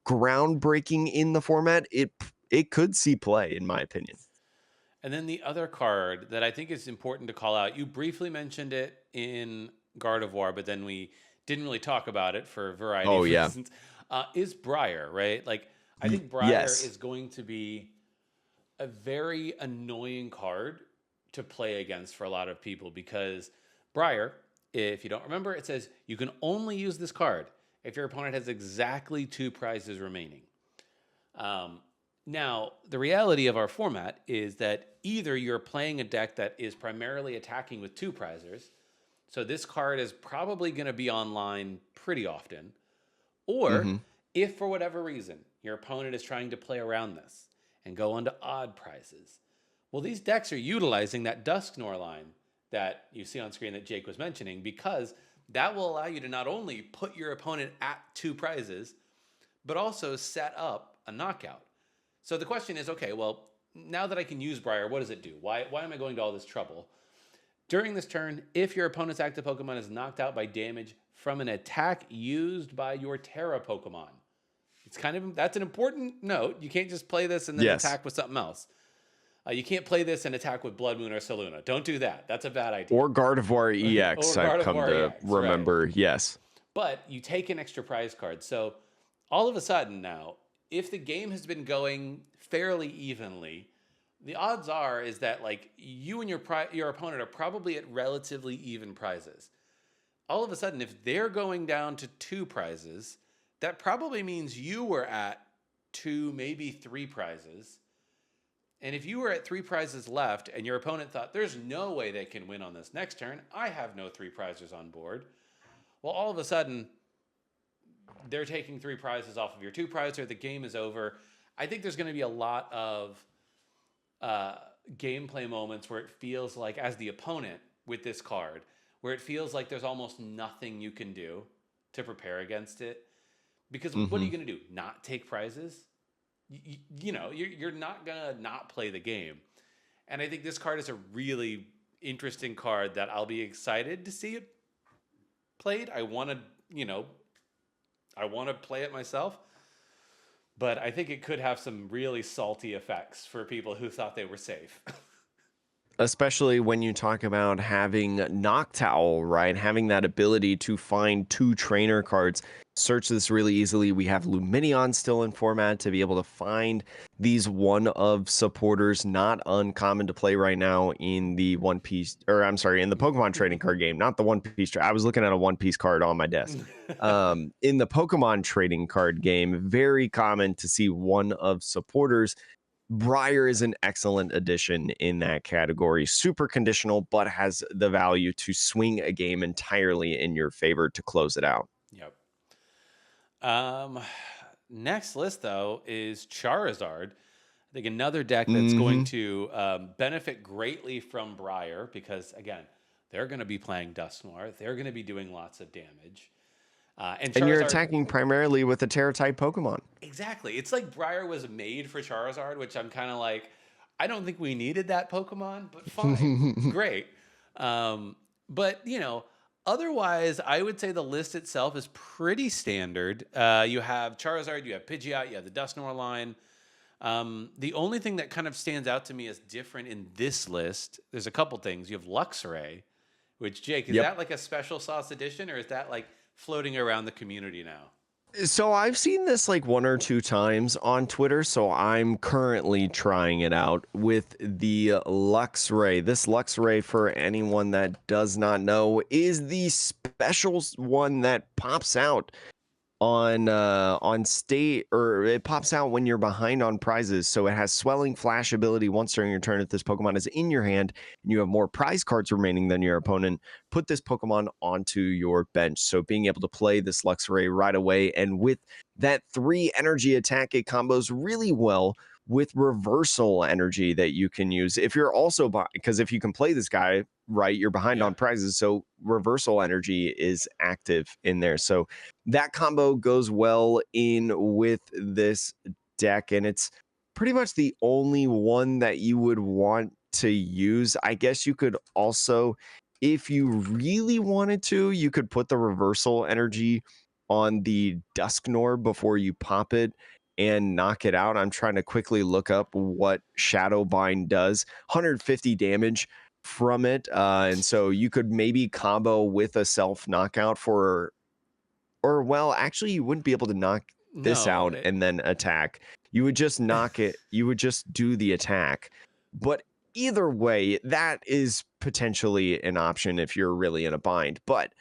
groundbreaking in the format, it could see play, in my opinion.
And then the other card that I think is important to call out, you briefly mentioned it in Gardevoir, but then we didn't really talk about it for a variety
Oh,
of
yeah.
reasons, is Briar, right? Like, I think Briar
Yes.
is going to be a very annoying card to play against for a lot of people because Briar, if you don't remember, it says you can only use this card if your opponent has exactly 2 prizes remaining. Now, the reality of our format is that either you're playing a deck that is primarily attacking with 2 prizes, so this card is probably going to be online pretty often, or if for whatever reason your opponent is trying to play around this and go onto odd prizes, well, these decks are utilizing that Dusknoir line that you see on screen that Jake was mentioning, because that will allow you to not only put your opponent at 2 prizes, but also set up a knockout. So the question is, okay, well, now that I can use Briar, what does it do? Why am I going to all this trouble? During this turn, if your opponent's active Pokemon is knocked out by damage from an attack used by your Terra Pokemon. That's an important note. You can't just play this and then attack with something else. You can't play this and attack with Blood Moon or Saluna. Don't do that. That's a bad idea.
Or Gardevoir EX, I've come to remember. Right. Yes.
But you take an extra prize card. So all of a sudden now, if the game has been going fairly evenly, the odds are is that like you and your opponent are probably at relatively even prizes. All of a sudden, if they're going down to 2 prizes, that probably means you were at 2, maybe 3 prizes. And if you were at 3 prizes left and your opponent thought, there's no way they can win on this next turn, I have no 3 prizes on board. Well, all of a sudden, they're taking 3 prizes off of your 2 prizer. The game is over. I think there's going to be a lot of gameplay moments where it feels like, as the opponent with this card, where it feels like there's almost nothing you can do to prepare against it. Because what are you going to do? Not take prizes? you're not gonna not play the game. And I think this card is a really interesting card that I'll be excited to see it played. You know, I want to play it myself, but I think it could have some really salty effects for people who thought they were safe.
Especially when you talk about having Noctowl, right? Having that ability to find 2 trainer cards. Search this really easily. We have Luminion still in format to be able to find these one of supporters, not uncommon to play right now in the One Piece, or I'm sorry, in the Pokemon trading card game, not the One Piece. I was looking at a One Piece card on my desk. In the Pokemon trading card game, very common to see one of supporters. Briar is an excellent addition in that category. Super conditional, but has the value to swing a game entirely in your favor to close it out.
Yep. Um, Next list though is Charizard. I think another deck that's going
Hmm.
to benefit greatly from Briar because again, they're going to be playing Dusknoir. They're going to be doing lots of damage. And
And you're
Charizard,
attacking primarily with a Terra type Pokemon.
exactly. It's like Briar was made for Charizard, which I'm kind of like, I don't think we needed that Pokemon, but fine, great. But otherwise, I would say the list itself is pretty standard. You have Charizard, you have Pidgeot, you have the Dusknoir line. The only thing that kind of stands out to me as different in this list, there's a couple things. You have Luxray, which Jake, is
Yep.
that like a special sauce edition, or is that like floating around the community now?
So I've seen this like 1 or 2 times on Twitter, so I'm currently trying it out with the Luxray. This Luxray, for anyone that does not know, is the special one that pops out on state, or it pops out when you're behind on prizes. So it has swelling flash ability once during your turn. If this Pokemon is in your hand and you have more prize cards remaining than your opponent, put this Pokemon onto your bench. So being able to play this Luxray right away, and with that 3 energy attack, it combos really well with reversal energy that you can use if you're also because if you can play this guy right, you're behind
Yeah.
on prizes, so reversal energy is active in there. So that combo goes well in with this deck, and it's pretty much the only one that you would want to use. I guess you could also, if you really wanted to, you could put the reversal energy on the Dusknoir before you pop it and knock it out. I'm trying to quickly look up what Shadowbind does. 150 damage from it. And so you could maybe combo with a self knockout for, or well, actually, you wouldn't be able to knock this
No,
out and then attack. You would just knock it, you would just do the attack. But either way, that is potentially an option if you're really in a bind. But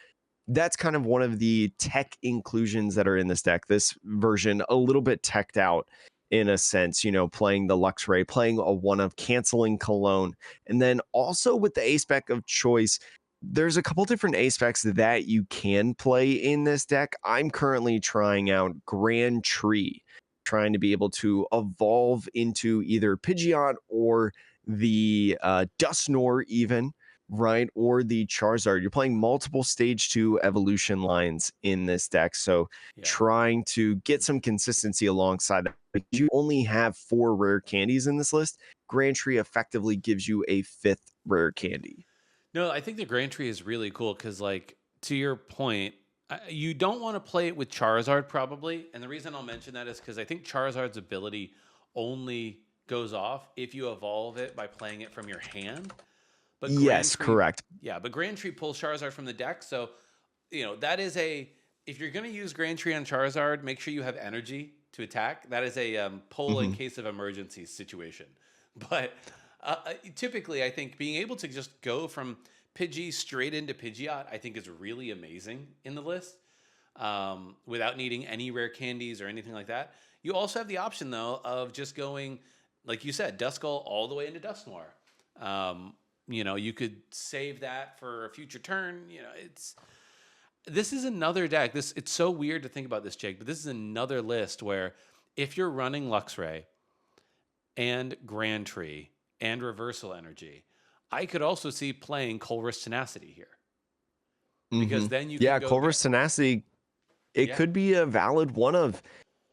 that's kind of one of the tech inclusions that are in this deck. This version, a little bit teched out in a sense, playing the Luxray, playing a one of canceling Cologne. And then also with the A spec of choice, there's a couple different A specs that you can play in this deck. I'm currently trying out Grand Tree, trying to be able to evolve into either Pidgeot or the Dusknoir even, right? Or the Charizard. You're playing multiple stage 2 evolution lines in this deck. So
yeah.
trying to get some consistency alongside that. But you only have 4 rare candies in this list. Grand Tree effectively gives you a 5th rare candy.
No, I think the Grand Tree is really cool because, like, to your point, you don't want to play it with Charizard probably. And the reason I'll mention that is because I think Charizard's ability only goes off if you evolve it by playing it from your hand. But Grand
Yes,
Tree,
correct.
yeah, but Grand Tree pulls Charizard from the deck. So, that is if you're going to use Grand Tree on Charizard, make sure you have energy to attack. That is a pull in
Mhm.
case of emergency situation. But typically, I think being able to just go from Pidgey straight into Pidgeot, I think is really amazing in the list without needing any rare candies or anything like that. You also have the option, though, of just going, like you said, Duskull all the way into Dusknoir. You could save that for a future turn. This is another deck. It's so weird to think about this, Jake, but this is another list where if you're running Luxray and Grand Tree and Reversal Energy, I could also see playing Colress Tenacity here because
Mhm.
then you can
Yeah,
go.
Culver's Tenacity, it
Yeah,
could be a valid one of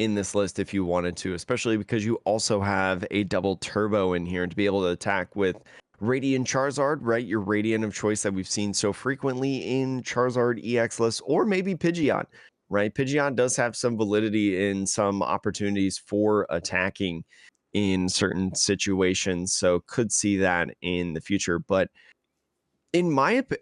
in this list if you wanted to, especially because you also have a double turbo in here to be able to attack with Radiant Charizard, right? Your Radiant of choice that we've seen so frequently in Charizard EX lists, or maybe Pidgeot, right? Pidgeot does have some validity in some opportunities for attacking in certain situations, so could see that in the future. But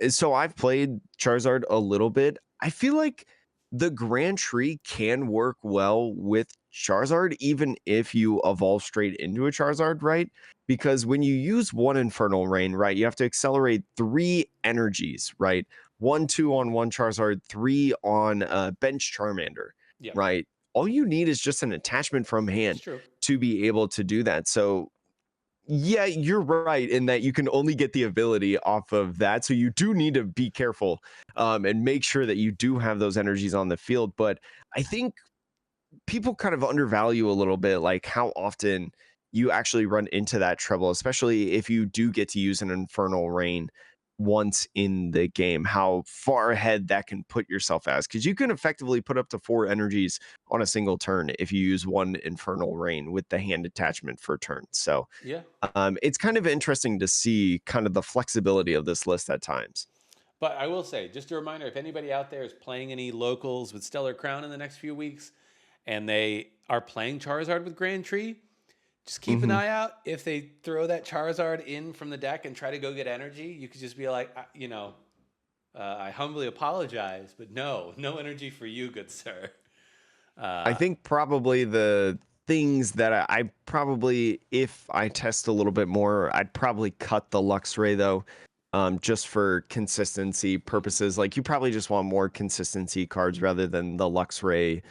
so I've played Charizard a little bit. I feel like the Grand Tree can work well with Charizard, even if you evolve straight into a Charizard, right? Because when you use one Infernal Rain, right, you have to accelerate 3 energies, right? 1, 2 on one Charizard, 3 on Bench Charmander,
Yep,
right? All you need is just an attachment from
it's
hand
true.
to be able to do that. So yeah, you're right in that you can only get the ability off of that. So you do need to be careful and make sure that you do have those energies on the field. But I think people kind of undervalue a little bit like how often you actually run into that trouble, especially if you do get to use an Infernal Rain once in the game, how far ahead that can put yourself as, because you can effectively put up to 4 energies on a single turn if you use one Infernal Rain with the hand attachment for turn. So
Yeah.
it's kind of interesting to see kind of the flexibility of this list at times.
But I will say, just a reminder, if anybody out there is playing any locals with Stellar Crown in the next few weeks and they are playing Charizard with Grand Tree, just keep an
Hmm.
eye out. If they throw that Charizard in from the deck and try to go get energy, you could just be like, I humbly apologize, but no, no energy for you, good sir.
I
Uh,
think probably the things that I probably, if I test a little bit more, I'd probably cut the Luxray though, just for consistency
mhm.
purposes. Like you probably just want more consistency cards rather than the Luxray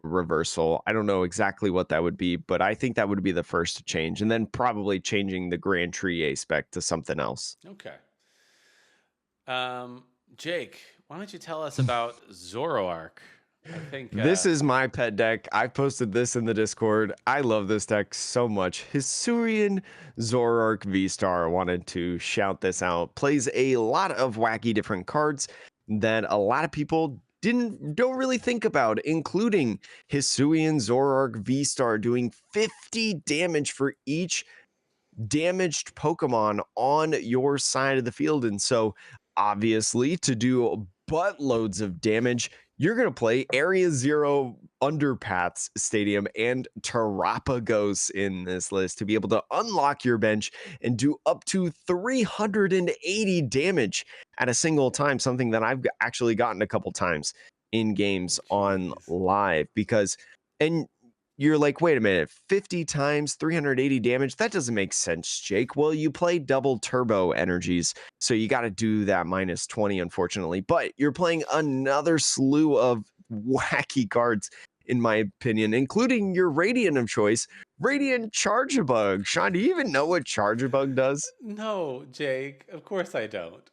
reversal. I don't know exactly what that would be, but I think that would be the first to change, and then probably changing the Grand Tree A spec to something else.
Okay. Jake, why don't you tell us about Zoroark? I think
This is my pet deck. I posted this in the Discord. I love this deck so much. Hisuian Zoroark V-Star. Wanted to shout this out. Plays a lot of wacky different cards that a lot of people don't really think about, including Hisuian Zoroark V-Star doing 50 damage for each damaged Pokemon on your side of the field. And so, obviously, to do buttloads of damage, you're going to play Area Zero Underpaths Stadium and Terrapagos in this list to be able to unlock your bench and do up to 380 damage at a single time, something that I've actually gotten a couple times in games on
jeez.
live because. And you're like, wait a minute, 50 times 380 damage? That doesn't make sense, Jake. Well, you play double turbo energies, so you got to do that minus 20, unfortunately. But you're playing another slew of wacky cards, in my opinion, including your Radiant of choice, Radiant Chargebug. Sean, do you even know what Chargebug does?
No, Jake, of course I don't.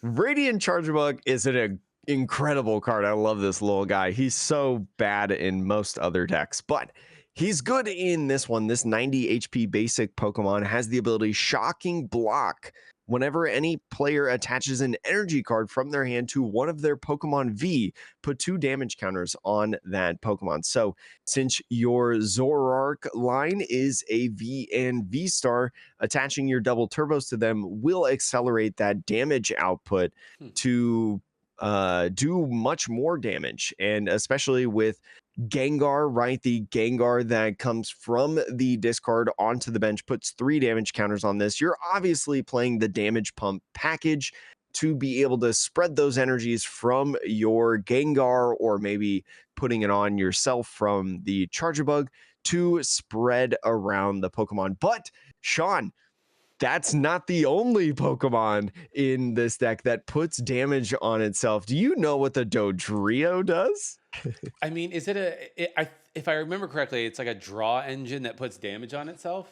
Radiant Chargebug is an incredible card. I love this little guy. He's so bad in most other decks, but he's good in this one. This 90 HP basic Pokemon has the ability Shocking Block. Whenever any player attaches an energy card from their hand to one of their Pokemon V, put 2 damage counters on that Pokemon. So, since your Zoroark line is a V and V Star, attaching your double turbos to them will accelerate that damage output
Hmm.
to do much more damage. And especially with Gengar, right? The Gengar that comes from the discard onto the bench puts 3 damage counters on this. You're obviously playing the damage pump package to be able to spread those energies from your Gengar or maybe putting it on yourself from the Chargebug to spread around the Pokemon. But Sean, that's not the only Pokemon in this deck that puts damage on itself. Do you know what the Dodrio does?
I mean, is it if I remember correctly, it's like a draw engine that puts damage on itself?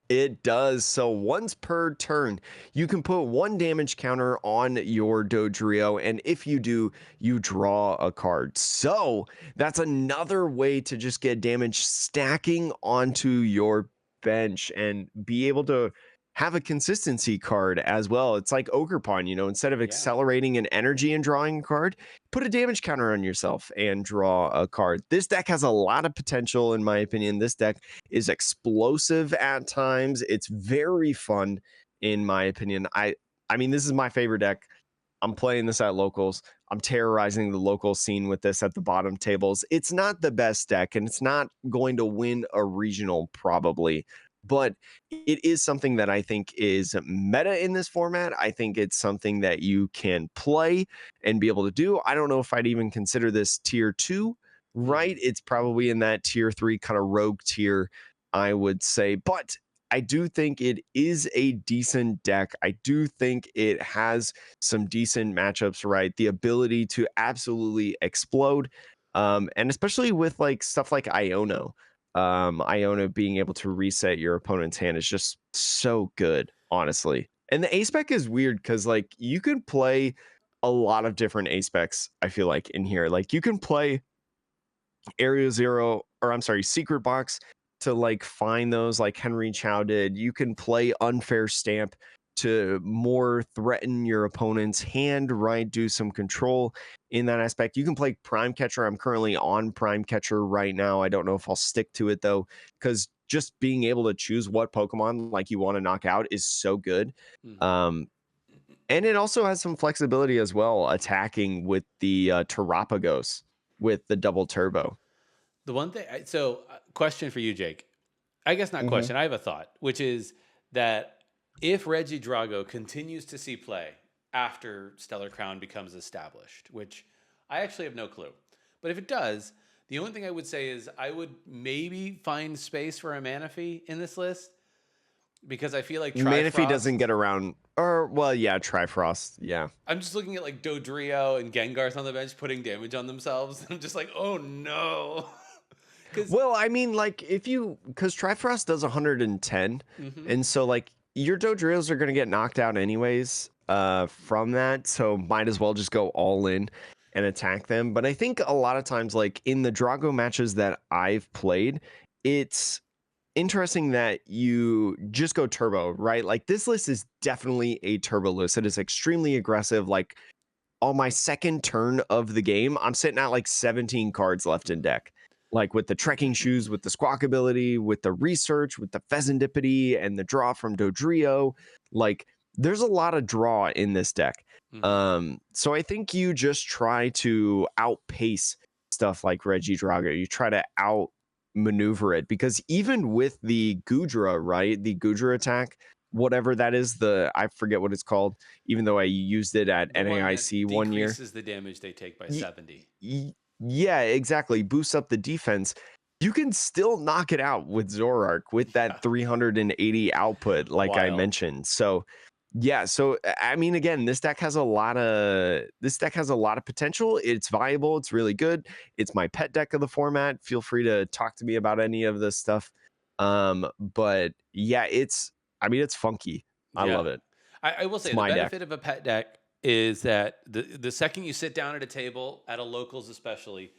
It does. So once per turn, you can put 1 damage counter on your Dodrio, and if you do, you draw a card. So that's another way to just get damage stacking onto your bench and be able to have a consistency card as well. It's like Ogerpon, instead of
Yeah.
accelerating an energy and drawing a card, put a damage counter on yourself and draw a card. This deck has a lot of potential, in my opinion. This deck is explosive at times. It's very fun, in my opinion. I mean, this is my favorite deck. I'm playing this at locals. I'm terrorizing the local scene with this at the bottom tables. It's not the best deck, and it's not going to win a regional probably, but it is something that I think is meta in this format. I think it's something that you can play and be able to do. I don't know if I'd even consider this tier 2, right?
Hmm.
It's probably in that tier 3 kind of rogue tier, I would say. But I do think it is a decent deck. I do think it has some decent matchups, right? The ability to absolutely explode. And especially with like stuff like Iono. Iono being able to reset your opponent's hand is just so good, honestly. And the ace spec is weird because like you can play a lot of different ace specs, I feel like, in here. Like you can play Area Zero, or I'm sorry, Secret Box to like find those like Henry Chow did. You can play Unfair Stamp to more threaten your opponent's hand, right? Do some control in that aspect. You can play Prime Catcher. I'm currently on Prime Catcher right now. I don't know if I'll stick to it though, because just being able to choose what Pokemon like you want to knock out is so good.
Hmm.
Um, and it also has some flexibility as well, attacking with the Terapagos with the double turbo.
The one thing, question for you, Jake. I guess not
Mhm.
question. I have a thought, which is that if Reggie Drago continues to see play after Stellar Crown becomes established, which I actually have no clue, but if it does, the only thing I would say is I would maybe find space for a Manaphy in this list because I feel like
Manaphy doesn't
Trifrost.
get around, or well, yeah, Trifrost, yeah.
I'm just looking at like Dodrio and Gengar's on the bench putting damage on themselves. I'm just like, oh no, because.
Well, I mean, like if you because Trifrost does 110,
Mm-hmm.
and so like your Dodrios are gonna get knocked out anyways, from that. So might as well just go all in and attack them. But I think a lot of times, like in the Drago matches that I've played, it's interesting that you just go turbo, right? Like this list is definitely a turbo list. It is extremely aggressive. Like on my second turn of the game, I'm sitting at like 17 cards left in deck. Like with the trekking shoes, with the squawk ability, with the research, with the Pheasantipity, and the draw from Dodrio. Like there's a lot of draw in this deck.
Mm-hmm.
So I think you just try to outpace stuff like Reggie Drago. You try to outmaneuver it because even with the Gudra, right? The Gudra attack, whatever that is, I forget what it's called, even though I used it at
The one that
NAIC one year.
decreases the damage they take by
Y-
70.
yeah, exactly. Boosts up the defense. You can still knock it out with Zorark with
Yeah.
that 380 output, like I
Wild.
mentioned. So, yeah. So, I mean, again, this deck has a lot of potential. It's viable. It's really good. It's my pet deck of the format. Feel free to talk to me about any of this stuff. But yeah, I mean, it's funky. I
Yeah.
love it.
I will
It's
say the
my deck.
benefit of a pet deck is that the second you sit down at a table, at a locals especially,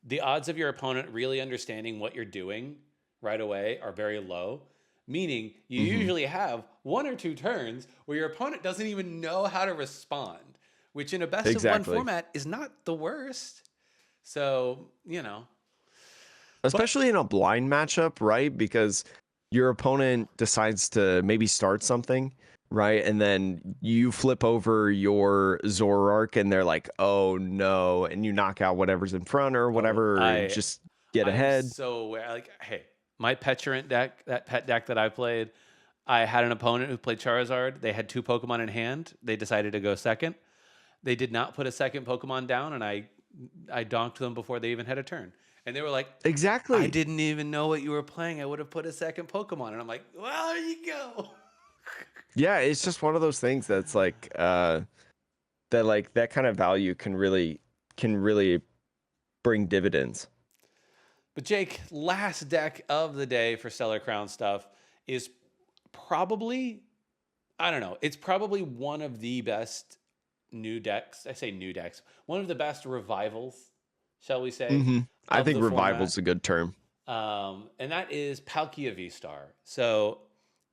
the odds of your opponent really understanding what you're doing right away are very low. Meaning you
Hmm.
usually have one or two turns where your opponent doesn't even know how to respond, which in a best of one
Exactly.
format is not the worst. So, but
Especially in a blind matchup, right? Because your opponent decides to maybe start something, right? And then you flip over your Zoroark and they're like, oh no. And you knock out whatever's in front or
oh,
whatever and just get
I am
ahead.
so aware. Like, hey, my Petulant deck, that pet deck that I played, I had an opponent who played Charizard. They had two Pokemon in hand. They decided to go second. They did not put a second Pokemon down, and I donked them before they even had a turn. And they were like, I
Exactly.
didn't even know what you were playing. I would have put a second Pokemon. And I'm like, well, there you go.
Yeah, it's just one of those things that's like that like that kind of value can really bring dividends.
But Jake, last deck of the day for Stellar Crown stuff is probably, I don't know, it's probably one of the best new decks. I say new decks, one of the best revivals, shall we say,
I
of
think
the format.
revival's a good term.
And that is Palkia V Star. So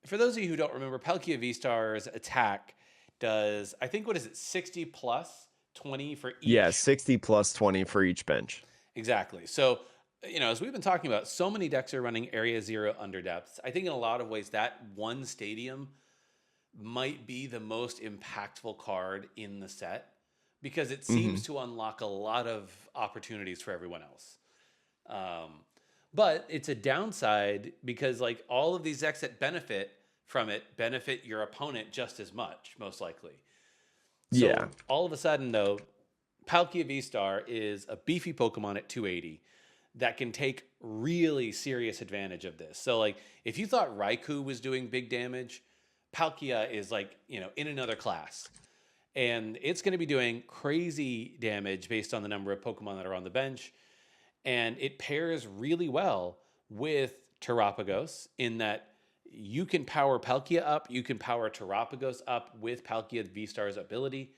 For those of you who don't remember, Palkia V-Star's attack does, I think, what is it, 60 plus 20 for
Yeah,
each?
60 plus 20 for each bench.
Exactly. So, as we've been talking about, so many decks are running Area Zero under depths. I think in a lot of ways that one stadium might be the most impactful card in the set because it seems
Hmm.
to unlock a lot of opportunities for everyone else. Um, but it's a downside because like all of these decks that benefit from it benefit your opponent just as much, most likely.
Yeah.
So all of a sudden, though, Palkia V Star is a beefy Pokemon at 280 that can take really serious advantage of this. So, like, if you thought Raikou was doing big damage, Palkia is like, in another class. And it's going to be doing crazy damage based on the number of Pokemon that are on the bench. And it pairs really well with Terapagos in that you can power Palkia up, you can power Terapagos up with Palkia V Star's ability.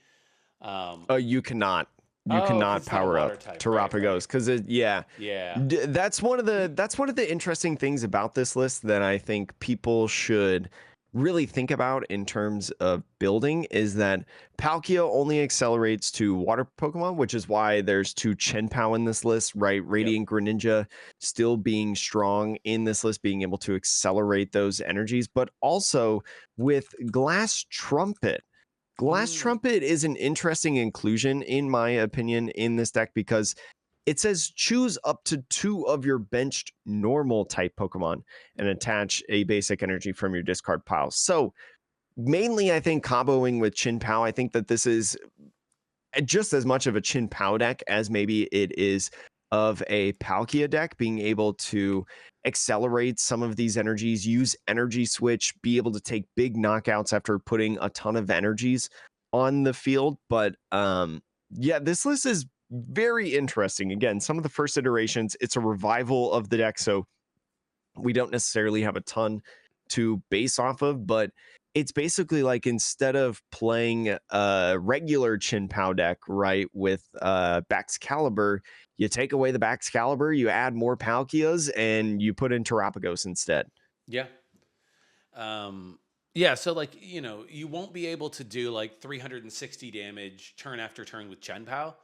Um,
Oh, you cannot. You
oh, because
cannot
it's not a
power
water
up
type, right?
Terapagos
Right.
because yeah,
Yeah.
that's one of the interesting things about this list that I think people should really think about in terms of building is that Palkia only accelerates to water Pokemon, which is why there's two Chenpao in this list, right?
Yep.
Radiant Greninja still being strong in this list, being able to accelerate those energies, but also with Glass Trumpet. Glass
Mm.
Trumpet is an interesting inclusion, in my opinion, in this deck because it says choose up to 2 of your benched normal type Pokemon and attach a basic energy from your discard pile. So, mainly, I think comboing with Chin Pao, I think that this is just as much of a Chin Pao deck as maybe it is of a Palkia deck, being able to accelerate some of these energies, use energy switch, be able to take big knockouts after putting a ton of energies on the field. But yeah, this list is very interesting. Again, some of the first iterations, it's a revival of the deck, so we don't necessarily have a ton to base off of, but it's basically like instead of playing a regular Chin Pao deck, right, with Baxcalibur, you take away the Baxcalibur, you add more Palkias, and you put in Terapagos instead.
Yeah. Um, yeah. So, like, you won't be able to do like 360 damage turn after turn with Chen Pao.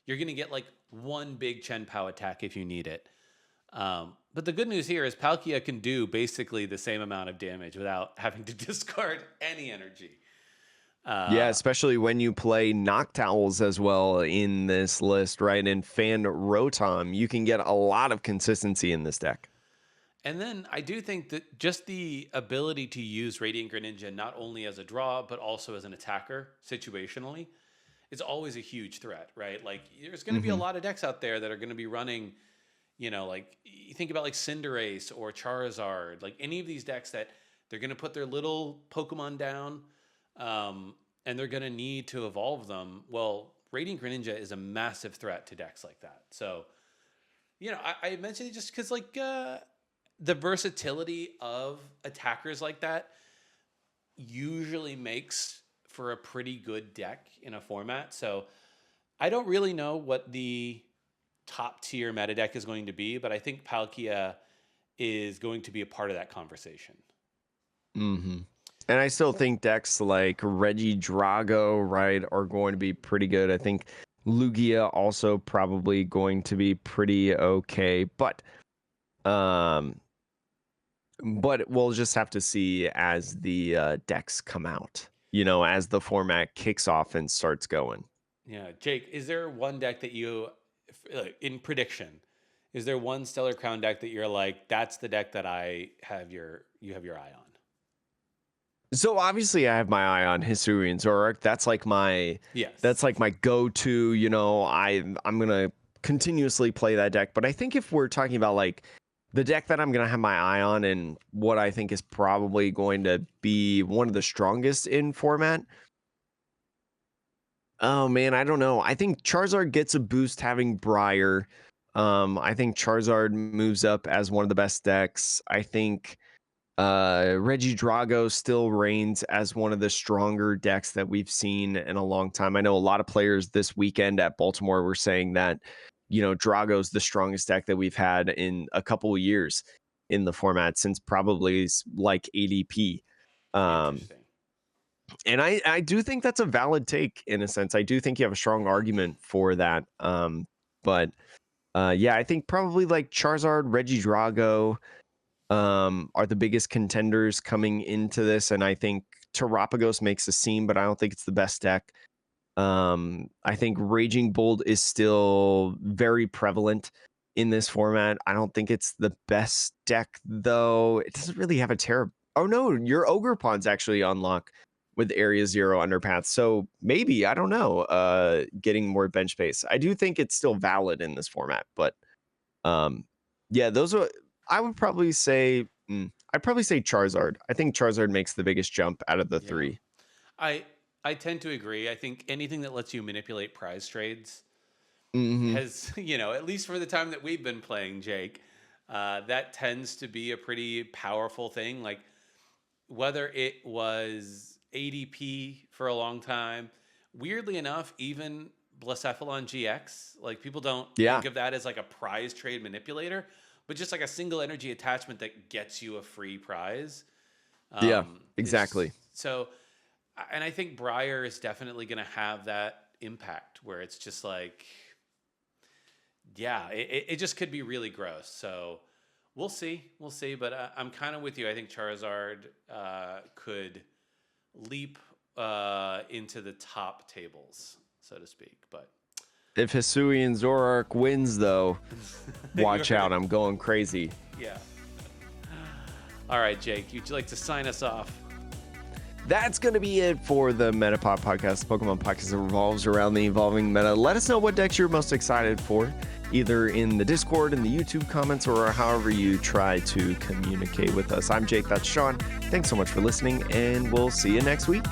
You're going to get like one big Chen Pao attack if you need it. But the good news here is Palkia can do basically the same amount of damage without having to discard any energy.
Yeah,
Uh,
especially when you play Noctowls as well in this list, right? And Fan Rotom, you can get a lot of consistency in this deck.
And then I do think that just the ability to use Radiant Greninja not only as a draw, but also as an attacker situationally is always a huge threat, right? Like there's going to be a
Hmm.
lot of decks out there that are going to be running, like you think about like Cinderace or Charizard, like any of these decks that they're going to put their little Pokemon down and they're going to need to evolve them. Well, Radiant Greninja is a massive threat to decks like that. So, I mentioned it just because like, the versatility of attackers like that usually makes for a pretty good deck in a format. So I don't really know what the top tier meta deck is going to be, but I think Palkia is going to be a part of that conversation.
Hmm. And I still think decks like Reggie Drago, right, are going to be pretty good. I think Lugia also probably going to be pretty okay, um, but we'll just have to see as the decks come out. As the format kicks off and starts going.
Yeah, Jake, is there one deck that in prediction, is there one Stellar Crown deck that you're like, that's the deck that you have your eye on?
So obviously I have my eye on Hisuian Zorak. That's
Yes.
like my go-to, I'm going to continuously play that deck, but I think if we're talking about like the deck that I'm going to have my eye on and what I think is probably going to be one of the strongest in format, oh man, I don't know. I think Charizard gets a boost having Briar. I think Charizard moves up as one of the best decks. I think Reggie Drago still reigns as one of the stronger decks that we've seen in a long time. I know a lot of players this weekend at Baltimore were saying that, Drago's the strongest deck that we've had in a couple of years in the format since probably like ADP. Um,
Interesting.
and I do think that's a valid take in a sense. I do think you have a strong argument for that. But yeah, I think probably like Charizard, Regidrago, are the biggest contenders coming into this, and I think Terapagos makes a scene, but I don't think it's the best deck. I think Raging Bolt is still very prevalent in this format. I don't think it's the best deck though. It doesn't really have a terrible. Oh no, your Ogre Pond's actually unlock with Area Zero Underpath. So maybe, I don't know, getting more bench space. I do think it's still valid in this format, but yeah, those are, I would probably say, I'd probably say Charizard. I think Charizard makes the biggest jump out of the
Yeah.
three.
I I tend to agree. I think anything that lets you manipulate prize trades
Hmm.
has, you know, at least for the time that we've been playing, Jake, that tends to be a pretty powerful thing. Like whether it was ADP for a long time, weirdly enough, even Blacephalon GX, like people don't
Yeah,
think of that as like a prize trade manipulator, but just like a single energy attachment that gets you a free prize.
yeah,
Is
exactly.
so, and I think Briar is definitely going to have that impact where it's just like, yeah, it just could be really gross. So we'll see. But I'm kind of with you. I think Charizard could leap into the top tables, so to speak. But
If Hisuian Zoroark wins, though, watch
you're,
out. I'm going crazy.
yeah. All right, Jake, you'd like to sign us off?
That's going to be it for the Metapod podcast, Pokemon podcast that revolves around the evolving meta. Let us know what decks you're most excited for, either in the Discord, in the YouTube comments, or however you try to communicate with us. I'm Jake, that's Sean. Thanks so much for listening, and we'll see you next week.